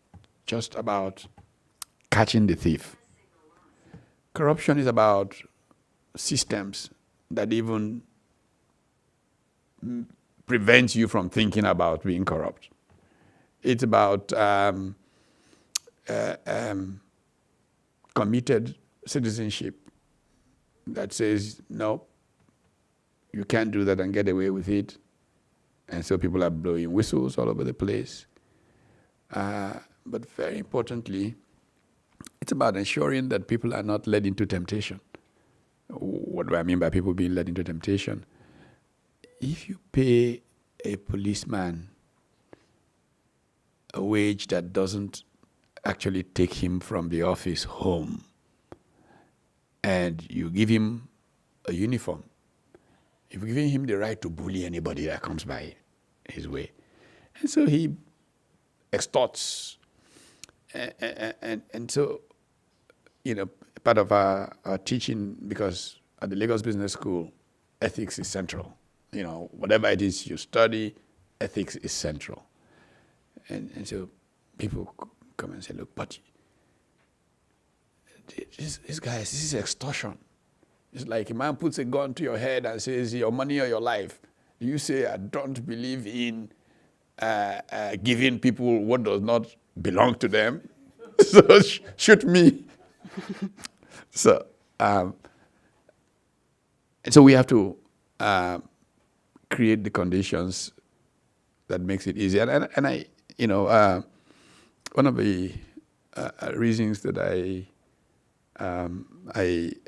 just about catching the thief. Corruption is about systems that even prevent you from thinking about being corrupt. It's about committed citizenship that says, no, you can't do that and get away with it. And so people are blowing whistles all over the place. But very importantly, it's about ensuring that people are not led into temptation. What do I mean by people being led into temptation? If you pay a policeman a wage that doesn't actually take him from the office home, and you give him a uniform, you're giving him the right to bully anybody that comes by his way. And so he extorts. And so, part of our teaching, because at the Lagos Business School, ethics is central. Whatever it is you study, ethics is central. And so people come and say, look, but this is extortion. It's like a man puts a gun to your head and says, your money or your life. You say, I don't believe in giving people what does not belong to them. So shoot me. So we have to create the conditions that makes it easy. And I, one of the reasons that I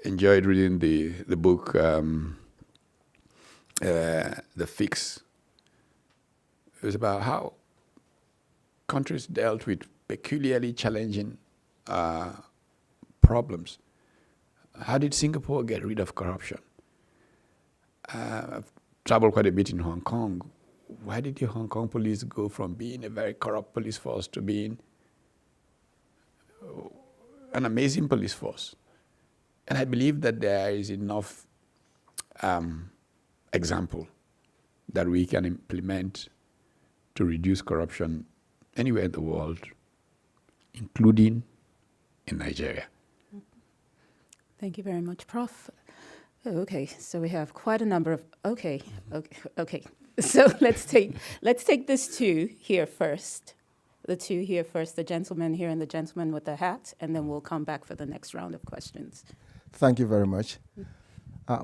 enjoyed reading the book, The Fix. It was about how countries dealt with peculiarly challenging problems. How did Singapore get rid of corruption? I've traveled quite a bit in Hong Kong. Why did the Hong Kong police go from being a very corrupt police force to being an amazing police force? And I believe that there is enough example that we can implement to reduce corruption anywhere in the world, including in Nigeria.
Thank you very much, Prof. Okay, so we have quite a number of, okay. So let's take this two here first. The two here first, the gentleman here and the gentleman with the hat, and then we'll come back for the next round of questions.
Thank you very much.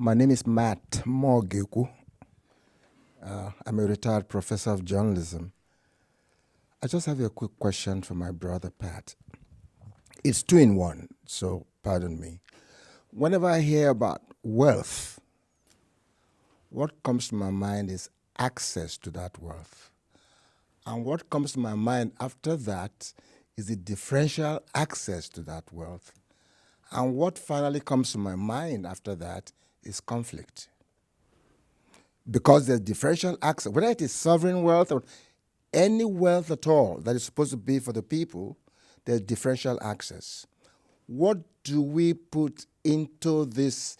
My name is Matt Mogeku. I'm a retired professor of journalism. I just have a quick question for my brother Pat. It's two in one, so pardon me. Whenever I hear about wealth, what comes to my mind is access to that wealth. And what comes to my mind after that is the differential access to that wealth. And what finally comes to my mind after that is conflict. Because there's differential access, whether it is sovereign wealth or any wealth at all that is supposed to be for the people, there's differential access. What do we put into this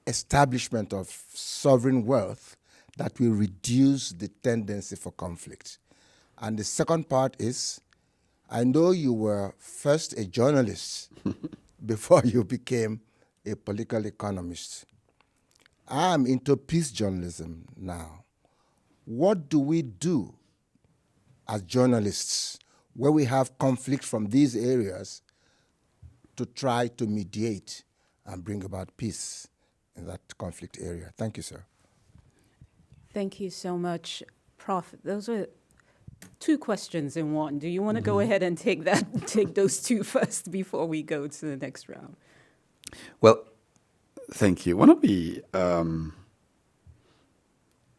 establishment of sovereign wealth that will reduce the tendency for conflict? And the second part is, I know you were first a journalist before you became a political economist. I'm into peace journalism now. What do we do as journalists where we have conflict from these areas to try to mediate and bring about peace in that conflict area? Thank you, sir.
Thank you so much, Prof. Those are two questions in one. Do you want to go ahead and take those two first before we go to the next round?
Well, thank you. One of the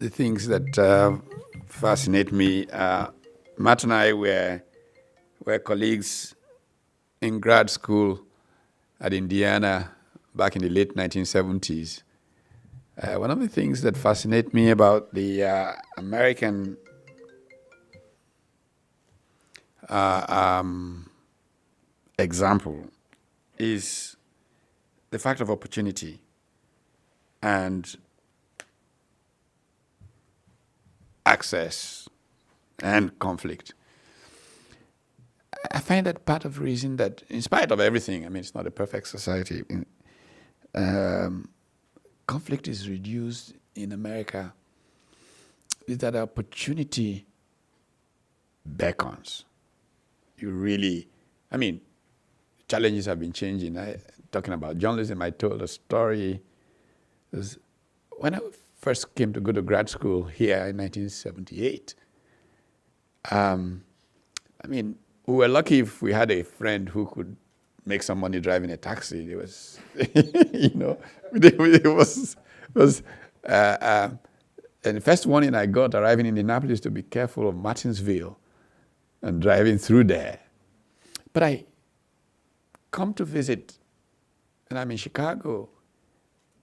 things that fascinate me, Matt and I were colleagues in grad school at Indiana back in the late 1970s. One of the things that fascinate me about the American example is the fact of opportunity and access and conflict. I find that part of the reason that, in spite of everything, I mean, it's not a perfect society, conflict is reduced in America is that opportunity beckons. You really, I mean, challenges have been changing. Talking about journalism, I told a story. When I first came to go to grad school here in 1978, I mean, we were lucky if we had a friend who could make some money driving a taxi. It was, you know, it was and the first warning I got arriving in Indianapolis to be careful of Martinsville and driving through there. But I come to visit, and I'm in Chicago,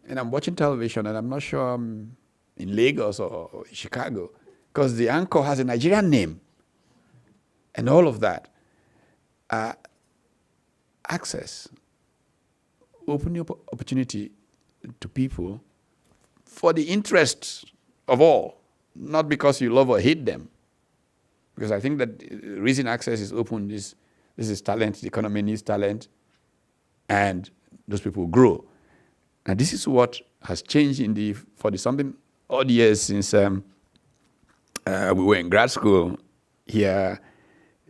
and I'm watching television, and I'm not sure I'm in Lagos or Chicago, because the anchor has a Nigerian name, and all of that. Access, opening up opportunity to people for the interests of all, not because you love or hate them. Because I think that the reason access is open is this is talent, the economy needs talent, and those people grow. And this is what has changed in the 40-something odd years since we were in grad school here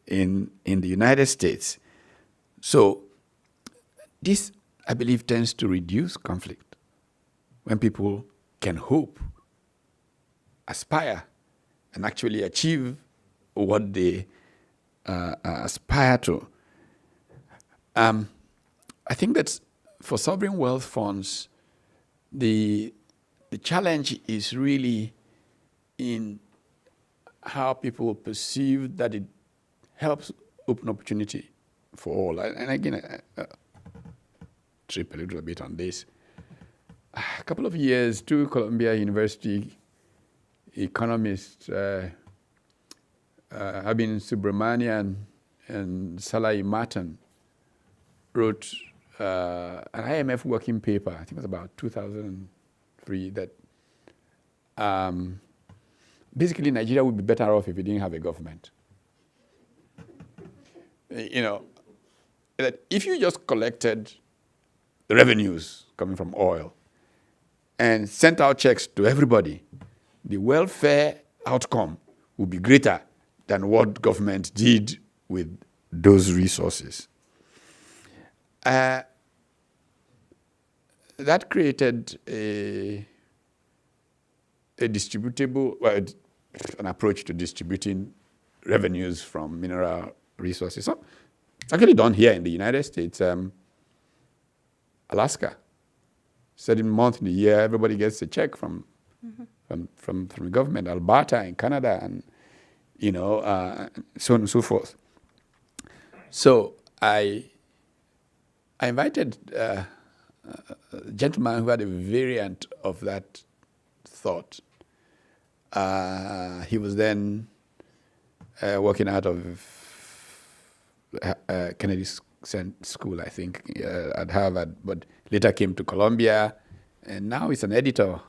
in the United States. So this, I believe, tends to reduce conflict when people can hope, aspire, and actually achieve what they aspire to. I think that for sovereign wealth funds, the challenge is really in how people perceive that it helps open opportunity for all. And again, trip a little bit on this. A couple of years, two Columbia University economists, Abin Subramanian and Salai Martin, wrote an IMF working paper, I think it was about 2003, that basically Nigeria would be better off if we didn't have a government. You know, that if you just collected the revenues coming from oil and sent out checks to everybody, the welfare outcome would be greater than what government did with those resources. That created a distributable, well, an approach to distributing revenues from mineral resources. So it's actually done here in the United States. Alaska, certain month in the year, everybody gets a check from the government. Alberta in Canada, and you know, so on and so forth. So I I invited a gentleman who had a variant of that thought. He was then working out of Kennedy School, I think, at Harvard, but later came to Columbia, and now he's an editor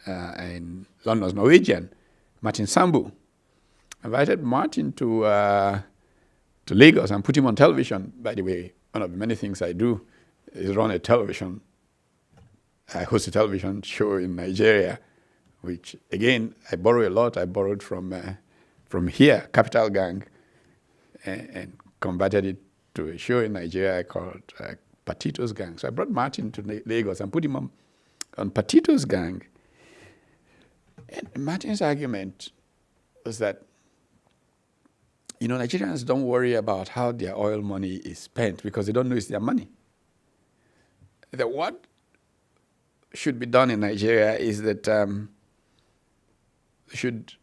in London's Norwegian, Martin Sambu. I invited Martin to Lagos and put him on television. By the way, one of the many things I do is run a television. I host a television show in Nigeria, which, again, I borrow a lot. I borrowed from here, Capital Gang, and converted it to a show in Nigeria called Patito's Gang. So I brought Martin to Lagos and put him on Patito's Gang. And Martin's argument was that, Nigerians don't worry about how their oil money is spent because they don't know it's their money. That what should be done in Nigeria is that should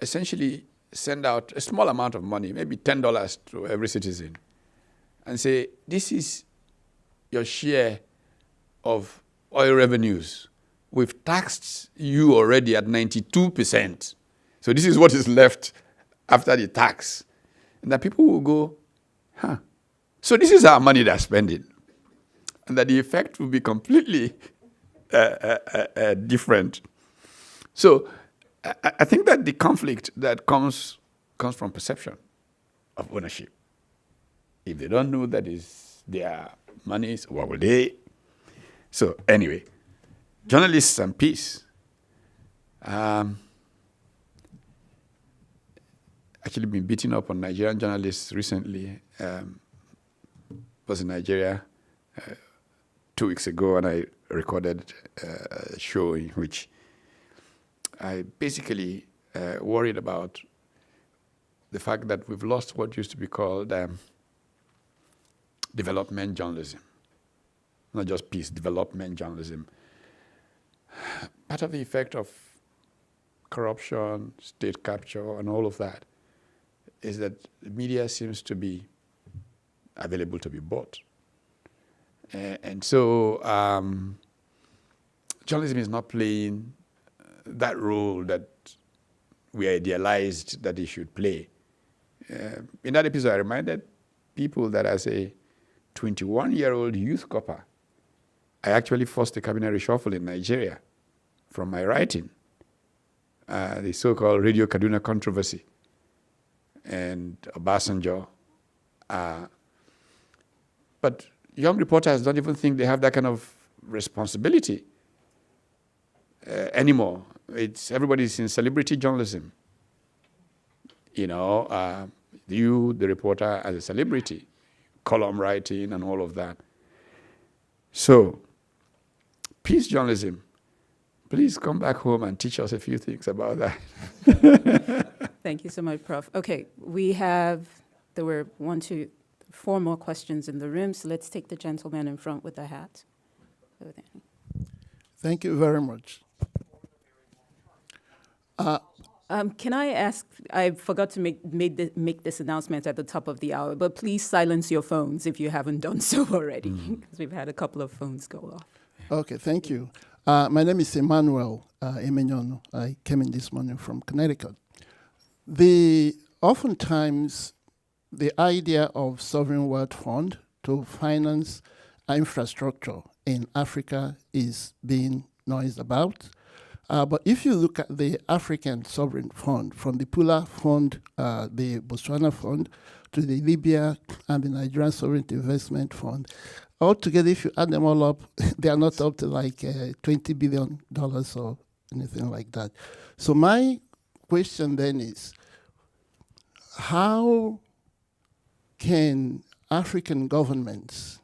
essentially send out a small amount of money, maybe $10 to every citizen, and say, this is your share of oil revenues. We've taxed you already at 92%. So this is what is left after the tax. And that people will go, so this is our money they're spending. And that the effect will be completely different. So I think that the conflict that comes from perception of ownership. If they don't know that is their money, what will they? So anyway, journalists and peace. Actually been beating up on Nigerian journalists recently. Was in Nigeria 2 weeks ago, and I recorded a show in which I basically worried about the fact that we've lost what used to be called development journalism. Not just peace, development journalism. Part of the effect of corruption, state capture, and all of that is that the media seems to be available to be bought. And so journalism is not playing that role that we idealized that it should play. In that episode, I reminded people that as a 21-year-old youth copper, I actually forced the cabinet reshuffle in Nigeria from my writing, the so-called Radio Kaduna controversy and Obasanjo. But young reporters don't even think they have that kind of responsibility anymore. Everybody's in celebrity journalism. You, the reporter as a celebrity, column writing and all of that. So, peace journalism, please come back home and teach us a few things about that.
Thank you so much, Prof. Okay, there were 4 more questions in the room, so let's take the gentleman in front with the hat.
Thank you very much.
Can I ask, I forgot to make this announcement at the top of the hour, but please silence your phones if you haven't done so already, because we've had a couple of phones go off.
Okay, thank you. My name is Emmanuel Emenyono. I came in this morning from Connecticut. Oftentimes, the idea of sovereign wealth fund to finance infrastructure in Africa is being noised about. But if you look at the African Sovereign Fund, from the Pula Fund, the Botswana Fund, to the Libya and the Nigerian Sovereign Investment Fund, altogether, if you add them all up, they are not up to like $20 billion or anything like that. So my question then is, how can African governments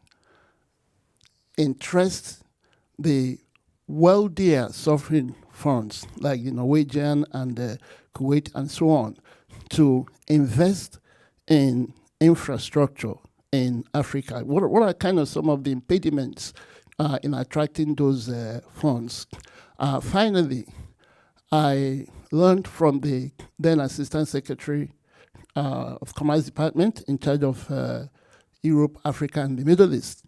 interest the wealthier sovereign funds like the Norwegian and the Kuwait and so on to invest in infrastructure in Africa? What are kind of some of the impediments in attracting those funds? Finally, I learned from the then Assistant Secretary of Commerce Department in charge of Europe, Africa, and the Middle East,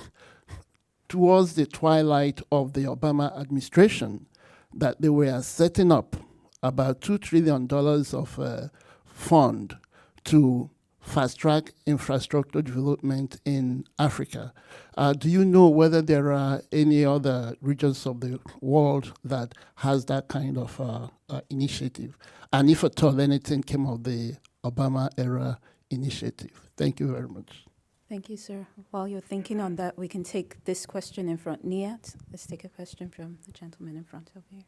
towards the twilight of the Obama administration, that they were setting up about $2 trillion of fund to fast-track infrastructure development in Africa. Do you know whether there are any other regions of the world that has that kind of initiative? And if at all anything came of the Obama-era initiative? Thank you very much.
Thank you, sir. While you're thinking on that, we can take this question in front. Niat, let's take a question from the gentleman in front over here.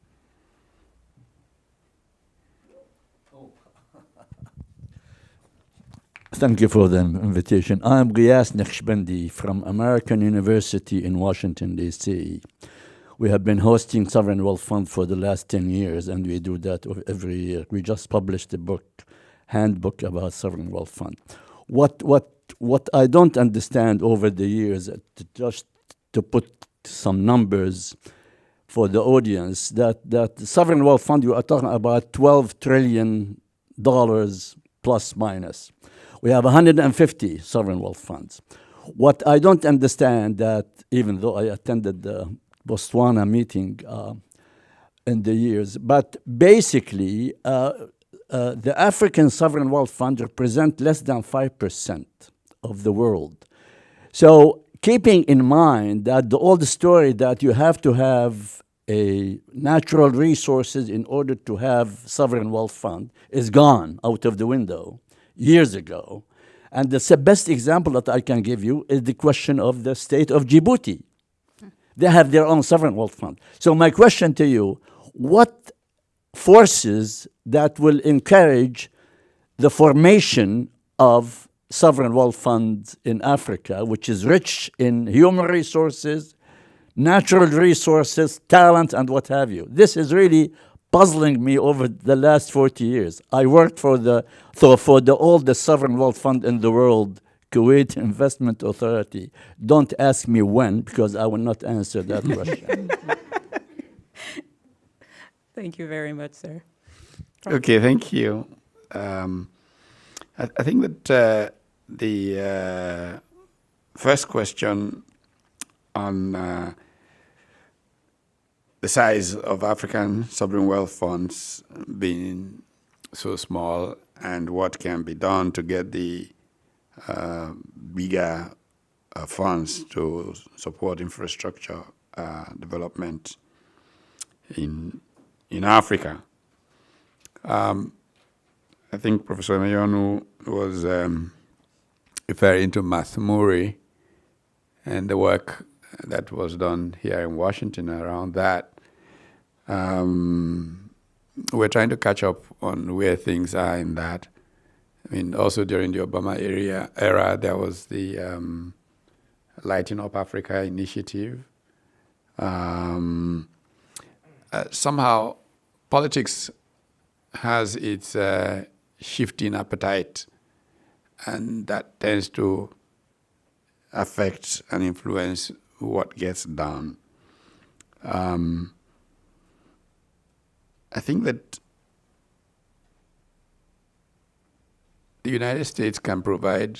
Thank you for the invitation. I'm Ghias Naqshbandi from American University in Washington, D.C. We have been hosting Sovereign Wealth Fund for the last 10 years, and we do that every year. We just published a handbook about Sovereign Wealth Fund. What I don't understand over the years, just to put some numbers for the audience, that the Sovereign Wealth Fund, you are talking about $12 trillion plus minus. We have 150 sovereign wealth funds. What I don't understand, that even though I attended the Botswana meeting in the years, but basically the African sovereign wealth fund represent less than 5% of the world. So keeping in mind that the old story that you have to have a natural resources in order to have sovereign wealth fund is gone out of the window years ago. And the best example that I can give you is the question of the state of Djibouti. They have their own sovereign wealth fund. So my question to you, what forces that will encourage the formation of sovereign wealth funds in Africa, which is rich in human resources, natural resources, talent, and what have you? This is really puzzling me over the last 40 years. I worked for the oldest sovereign wealth fund in the world, Kuwait Investment Authority. Don't ask me when, because I will not answer that question.
Thank you very much, sir.
Okay, thank you. I think that the first question on the size of African sovereign wealth funds being so small and what can be done to get the bigger funds to support infrastructure development in Africa. I think Professor Mayonu was referring to Mathmuri and the work that was done here in Washington around that. We're trying to catch up on where things are in that. I mean, also during the Obama era, there was the Lighting Up Africa initiative. Somehow, politics has its shifting appetite, and that tends to affect and influence what gets done. I think that the United States can provide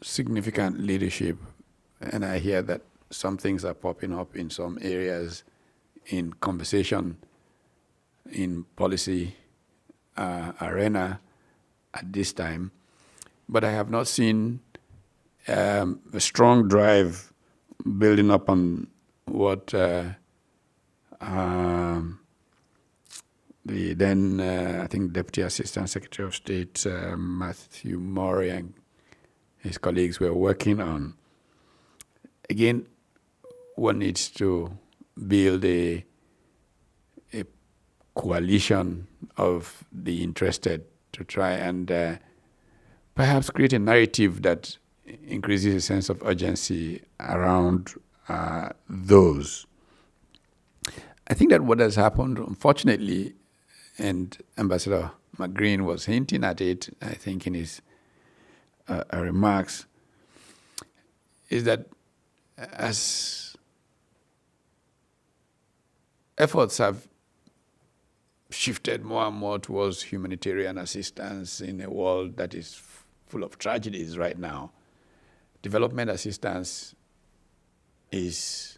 significant leadership, and I hear that some things are popping up in some areas in conversation in policy arena at this time, but I have not seen a strong drive building up on what the then, I think, Deputy Assistant Secretary of State Matthew Murray and his colleagues were working on. Again, one needs to build a coalition of the interested to try and perhaps create a narrative that increases a sense of urgency around those. I think that what has happened, unfortunately, and Ambassador McGreen was hinting at it, I think, in his remarks, is that as efforts have shifted more and more towards humanitarian assistance in a world that is full of tragedies right now, development assistance is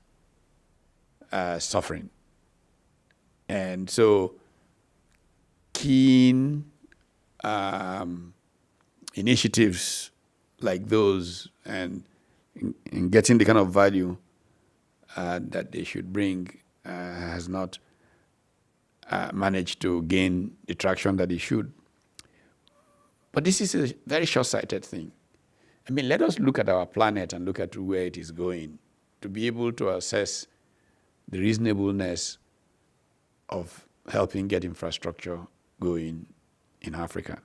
suffering. And so keen initiatives like those and in getting the kind of value that they should bring has not managed to gain the traction that it should. But this is a very short-sighted thing. I mean, let us look at our planet and look at where it is going to be able to assess the reasonableness of helping get infrastructure going in Africa.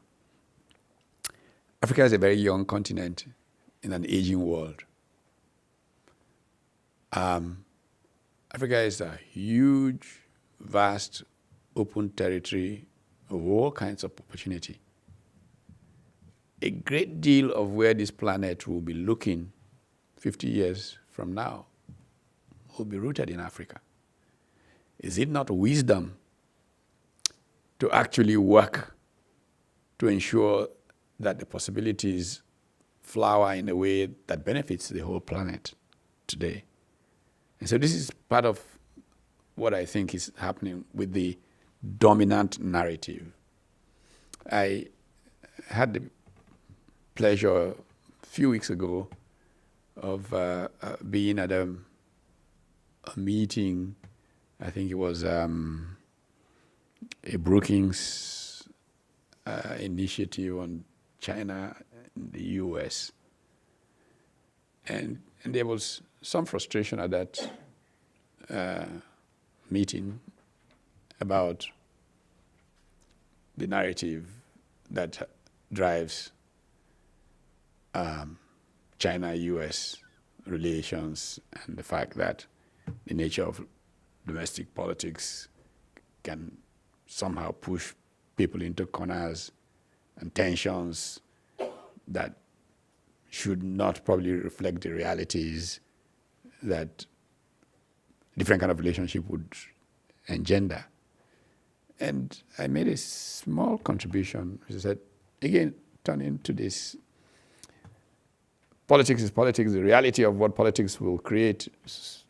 Africa is a very young continent in an aging world. Africa is a huge, vast, open territory of all kinds of opportunity. A great deal of where this planet will be looking 50 years from now will be rooted in Africa. Is it not wisdom to actually work to ensure that the possibilities flower in a way that benefits the whole planet today? And so this is part of what I think is happening with the dominant narrative. I had the pleasure a few weeks ago of being at a meeting. I think it was a Brookings initiative on China in the US. And there was some frustration at that meeting about the narrative that drives China-US relations and the fact that the nature of domestic politics can somehow push people into corners and tensions that should not probably reflect the realities that different kind of relationship would engender. And I made a small contribution, which I said, again, turning to this, politics is politics. The reality of what politics will create is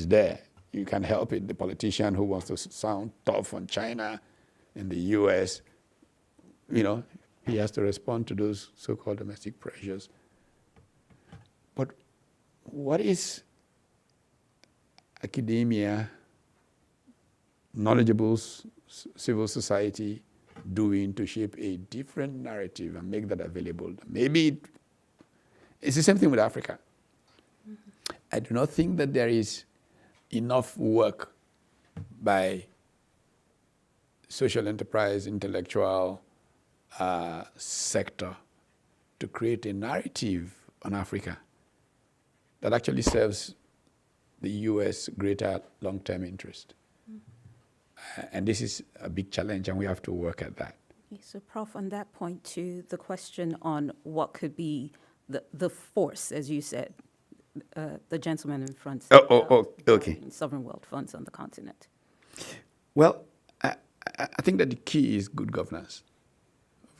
there. You can't help it. The politician who wants to sound tough on China in the US, he has to respond to those so-called domestic pressures. But what is academia, knowledgeable civil society doing to shape a different narrative and make that available? Maybe it's the same thing with Africa. Mm-hmm. I do not think that there is enough work by social enterprise, intellectual sector to create a narrative on Africa that actually serves the U.S. greater long-term interest. Mm-hmm. And this is a big challenge, and we have to work at that.
Okay, so, Prof, on that point, to the question on what could be the force, as you said, the gentleman in front said,
okay.
Sovereign wealth funds on the continent.
Well, I think that the key is good governance.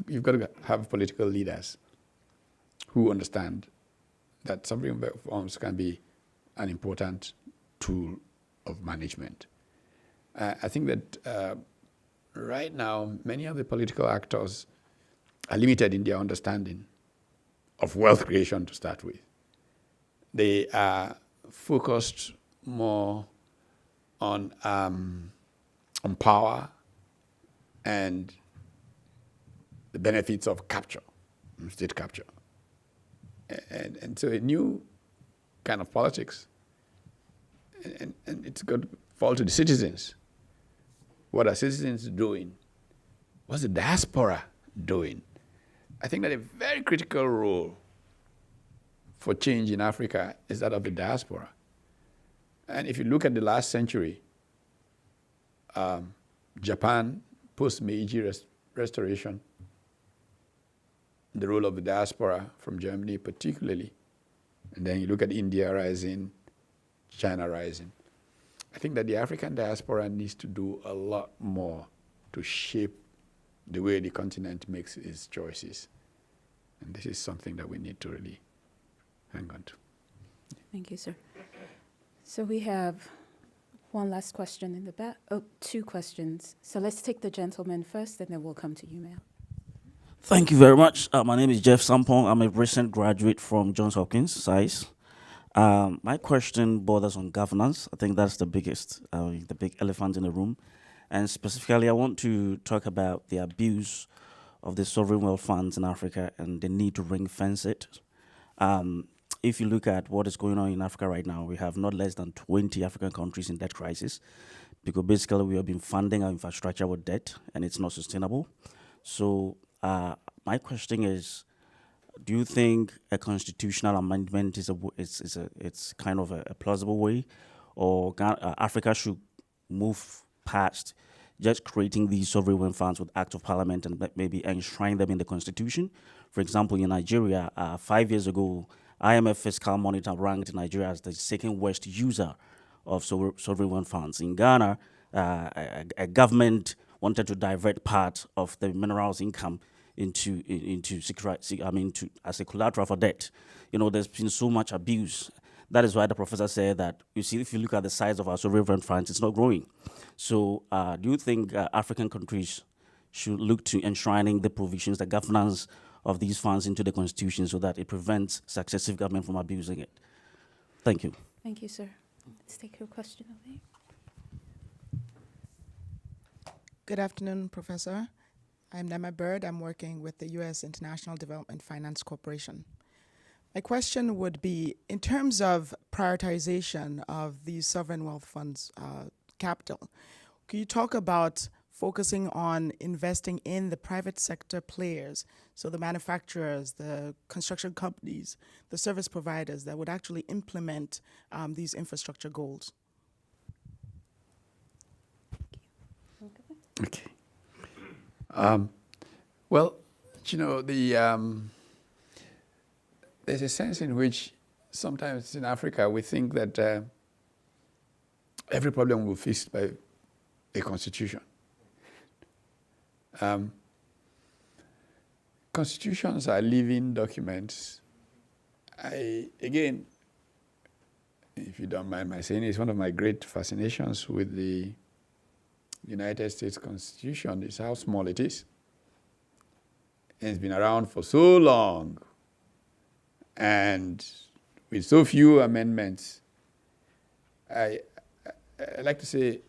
You've got to have political leaders who understand that sovereign wealth funds can be an important tool of management. I think that right now, many of the political actors are limited in their understanding of wealth creation to start with. They are focused more on power and the benefits of capture, state capture. And so a new kind of politics, and it's got to fall to the citizens. What are citizens doing? What's the diaspora doing? I think that a very critical role for change in Africa is that of the diaspora. And if you look at the last century, Japan, post-Meiji Restoration, the role of the diaspora from Germany particularly, and then you look at India rising, China rising. I think that the African diaspora needs to do a lot more to shape the way the continent makes its choices. And this is something that we need to really hang on to.
Thank you, sir. So we have one last question in the back. Oh, two questions. So let's take the gentleman first, and then we'll come to you, ma'am.
Thank you very much. My name is Jeff Sampong. I'm a recent graduate from Johns Hopkins, SAIS. My question borders on governance. I think that's the the big elephant in the room. And specifically, I want to talk about the abuse of the sovereign wealth funds in Africa and the need to ring fence it. If you look at what is going on in Africa right now, we have not less than 20 African countries in debt crisis, because basically we have been funding our infrastructure with debt, and it's not sustainable. So my question is, do you think a constitutional amendment it's kind of a plausible way, or Africa should move past just creating these sovereign wealth funds with act of parliament and maybe enshrine them in the constitution? For example, in Nigeria, 5 years ago, IMF Fiscal Monitor ranked Nigeria as the second worst user of sovereign wealth funds. In Ghana, a government wanted to divert part of the minerals income into security, as a collateral for debt. You know, there's been so much abuse. That is why the professor said that, you see, if you look at the size of our sovereign wealth funds, it's not growing. So do you think African countries should look to enshrining the provisions, the governance of these funds into the constitution, so that it prevents successive government from abusing it? Thank you.
Thank you, sir. Let's take your question over here.
Good afternoon, Professor. I'm Nema Bird. I'm working with the U.S. International Development Finance Corporation. My question would be, in terms of prioritization of these sovereign wealth funds capital, could you talk about focusing on investing in the private sector players, so the manufacturers, the construction companies, the service providers that would actually implement these infrastructure goals?
Okay. Well, you know, there's a sense in which sometimes in Africa we think that every problem will be fixed by a constitution. Constitutions are living documents. Again, if you don't mind my saying, it's one of my great fascinations with the United States Constitution is how small it is. And it's been around for so long, and with so few amendments. I like to say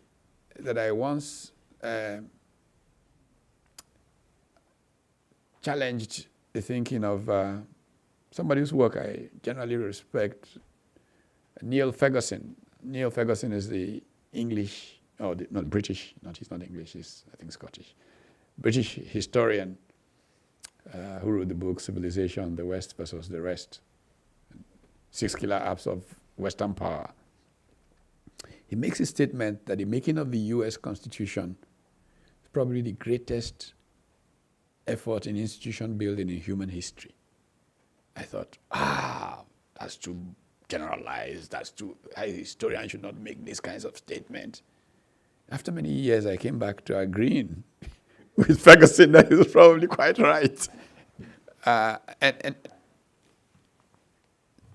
that I once challenged the thinking of somebody whose work I generally respect, Neil Ferguson. Neil Ferguson is the English, not British, he's not English, he's I think Scottish, British historian who wrote the book Civilization, the West versus the Rest, 6 Killer Apps of Western Power. He makes a statement that the making of the US Constitution is probably the greatest effort in institution building in human history. I thought, that's too generalized, a historian should not make these kinds of statements. After many years, I came back to agreeing with Ferguson that he was probably quite right. And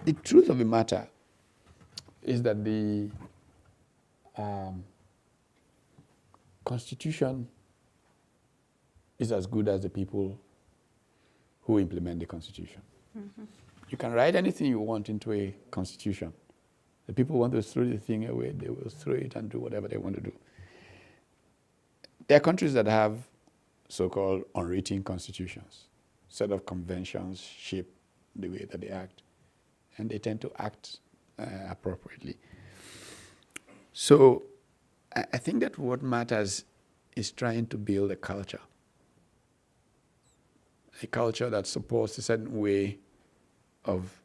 the truth of the matter is that the Constitution is as good as the people who implement the Constitution. Mm-hmm. You can write anything you want into a Constitution. The people want to throw the thing away, they will throw it and do whatever they want to do. There are countries that have so-called unwritten constitutions, set of conventions shape the way that they act, and they tend to act appropriately. So I think that what matters is trying to build a culture that supports a certain way of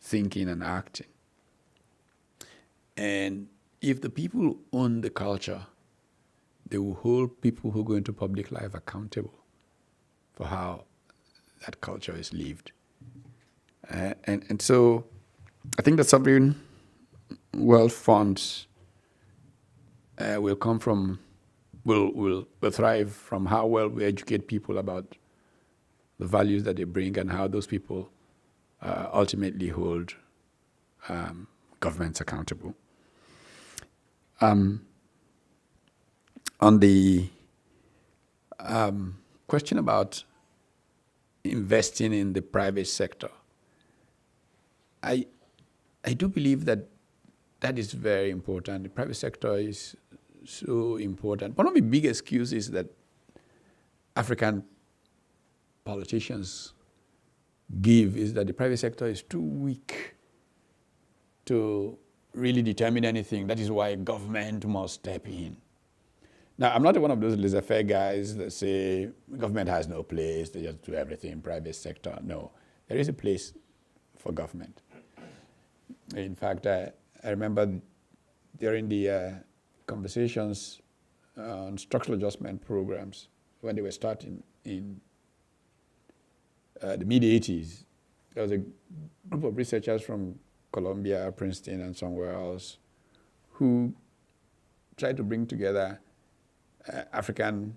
thinking and acting. And if the people who own the culture, they will hold people who go into public life accountable for how that culture is lived. And so I think that sovereign wealth funds will thrive from how well we educate people about the values that they bring and how those people ultimately hold governments accountable. On the question about investing in the private sector, I do believe that that is very important. The private sector is so important. One of the big excuses that African politicians give is that the private sector is too weak to really determine anything. That is why government must step in. Now, I'm not one of those laissez-faire guys that say government has no place, they just do everything in private sector. No, there is a place for government. In fact, I remember during the conversations on structural adjustment programs when they were starting in the mid-'80s, there was a group of researchers from Columbia, Princeton, and somewhere else who tried to bring together African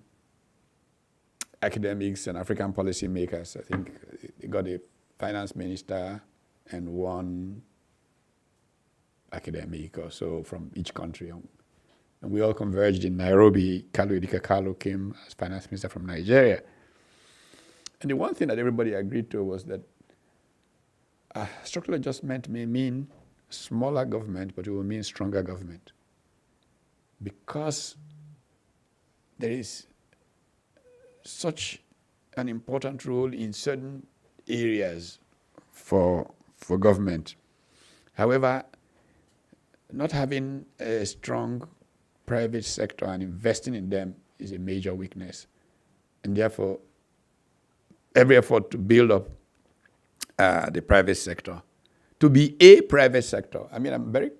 academics and African policymakers. I think they got a finance minister and one academic or so from each country. And we all converged in Nairobi. Kalu Edika Kalu came as finance minister from Nigeria. And the one thing that everybody agreed to was that structural adjustment may mean smaller government, but it will mean stronger government. Because there is such an important role in certain areas for government. However, not having a strong private sector and investing in them is a major weakness. And therefore, every effort to build up the private sector, to be a private sector. I mean, I'm very,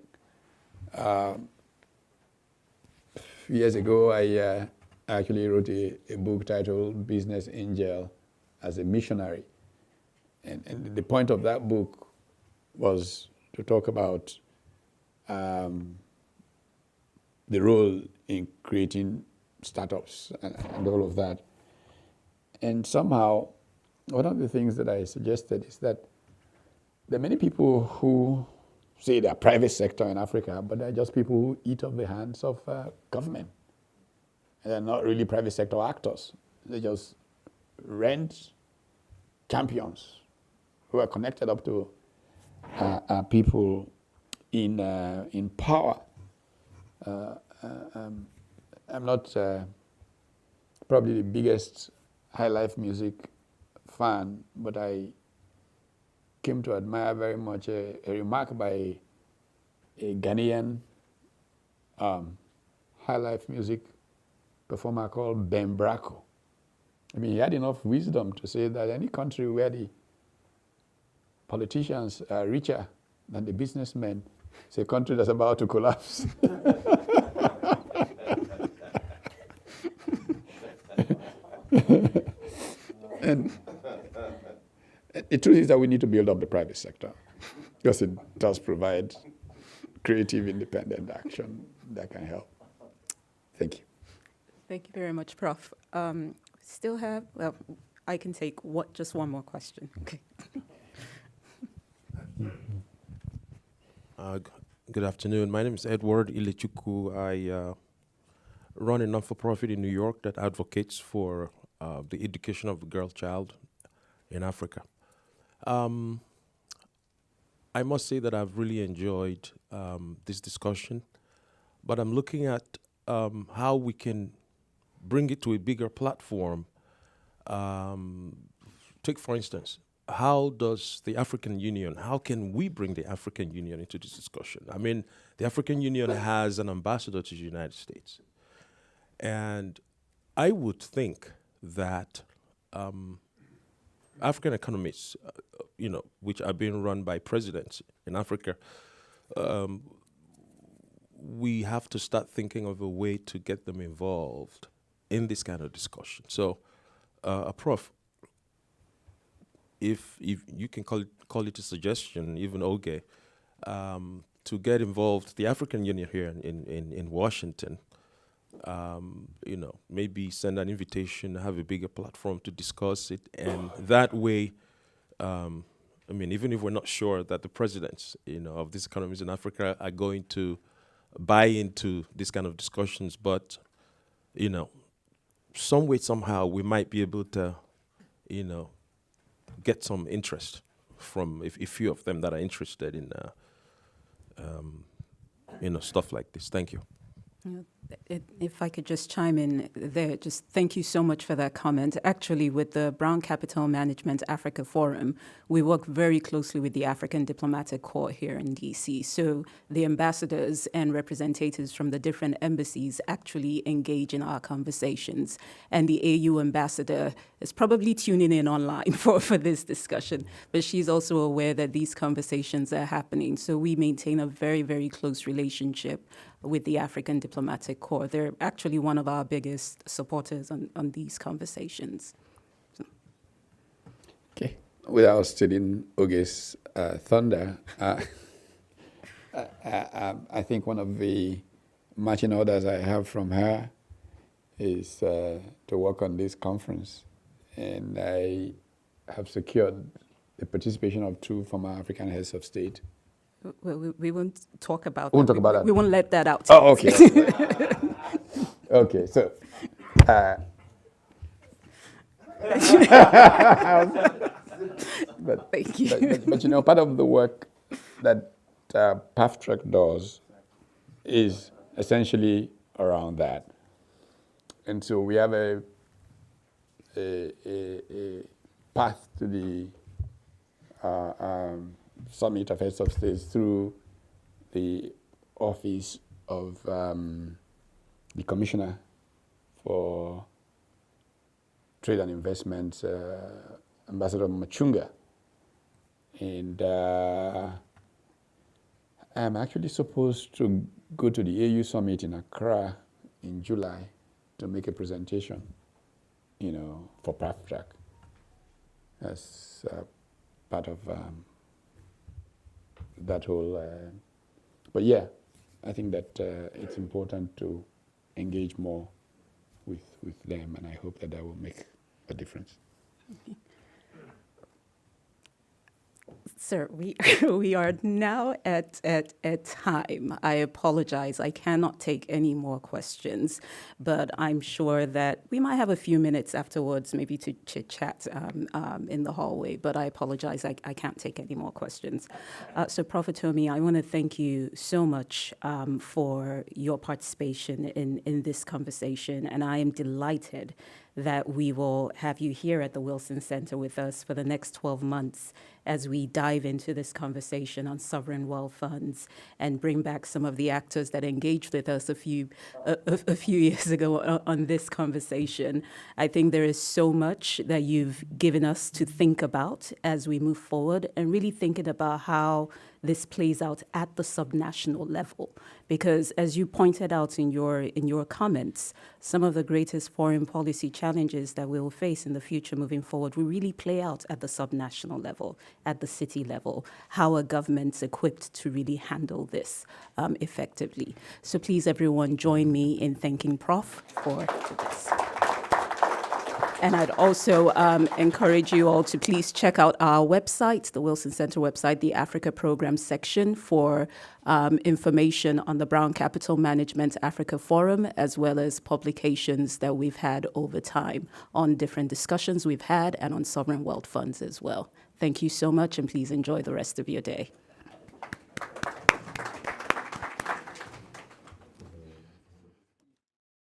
years ago, I actually wrote a book titled Business Angel as a Missionary. And the point of that book was to talk about the role in creating startups and all of that. And somehow, one of the things that I suggested is that there are many people who say they're private sector in Africa, but they're just people who eat off the hands of government. And they're not really private sector actors. They just rent champions who are connected up to people in power. I'm not probably the biggest high life music fan, but I came to admire very much a remark by a Ghanaian high life music performer called Ben Bracco. I mean, he had enough wisdom to say that any country where the politicians are richer than the businessmen, it's a country that's about to collapse. And the truth is that we need to build up the private sector because it does provide creative, independent action that can help. Thank you.
Thank you very much, Prof. Still have, well, I can take just one more question. Okay.
Good afternoon. My name is Edward Ilechukwu. I run a non-for-profit in New York that advocates for the education of the girl child in Africa. I must say that I've really enjoyed this discussion, but I'm looking at how we can bring it to a bigger platform. Take, for instance, how does the African Union, how can we bring the African Union into this discussion? I mean, the African Union has an ambassador to the United States. And I would think that African economies, which are being run by presidents in Africa, we have to start thinking of a way to get them involved in this kind of discussion. So, Prof, if you can call it a suggestion, even Oge, to get involved, the African Union here in Washington, maybe send an invitation, have a bigger platform to discuss it, and that way I mean, even if we're not sure that the presidents, of these economies in Africa are going to buy into these kind of discussions, but, some way, somehow, we might be able to, get some interest from a few of them that are interested in, stuff like this. Thank you.
If I could just chime in there, just thank you so much for that comment. Actually, with the Brown Capital Management Africa Forum, we work very closely with the African Diplomatic Corps here in DC. So the ambassadors and representatives from the different embassies actually engage in our conversations. And the AU ambassador is probably tuning in online for this discussion, but she's also aware that these conversations are happening. So we maintain a very, very close relationship with the African Diplomatic Corps. They're actually one of our biggest supporters on these conversations.
Okay. Without stealing Oge's thunder, I think one of the marching orders I have from her is to work on this conference. And I have secured the participation of 2 former African heads of state.
We won't talk about
Won't
that.
talk about that.
We won't let that out.
Oh, okay. Okay, so. But,
Thank you.
But part of the work that PAFTRAC does is essentially around that. And so we have a path to the Summit of Heads of States through the office of the Commissioner for Trade and Investment, Ambassador Machunga. And I'm actually supposed to go to the AU Summit in Accra in July to make a presentation, for PAFTRAC as part of that whole. But yeah, I think that it's important to engage more with them, and I hope that will make a difference.
Sir, we are now at time. I apologize. I cannot take any more questions, but I'm sure that we might have a few minutes afterwards, maybe to chit-chat in the hallway, but I apologize. I can't take any more questions. So, Prophet Tomi, I want to thank you so much for your participation in this conversation, and I am delighted that we will have you here at the Wilson Center with us for the next 12 months as we dive into this conversation on sovereign wealth funds and bring back some of the actors that engaged with us a few years ago on this conversation. I think there is so much that you've given us to think about as we move forward, and really thinking about how this plays out at the subnational level. Because as you pointed out in your comments, some of the greatest foreign policy challenges that we will face in the future moving forward will really play out at the subnational level, at the city level, how a government's equipped to really handle this effectively. So please, everyone, join me in thanking Prof for this. And I'd also encourage you all to please check out our website, the Wilson Center website, the Africa Program section, for information on the Brown Capital Management Africa Forum, as well as publications that we've had over time on different discussions we've had and on sovereign wealth funds as well. Thank you so much, and please enjoy the rest of your day.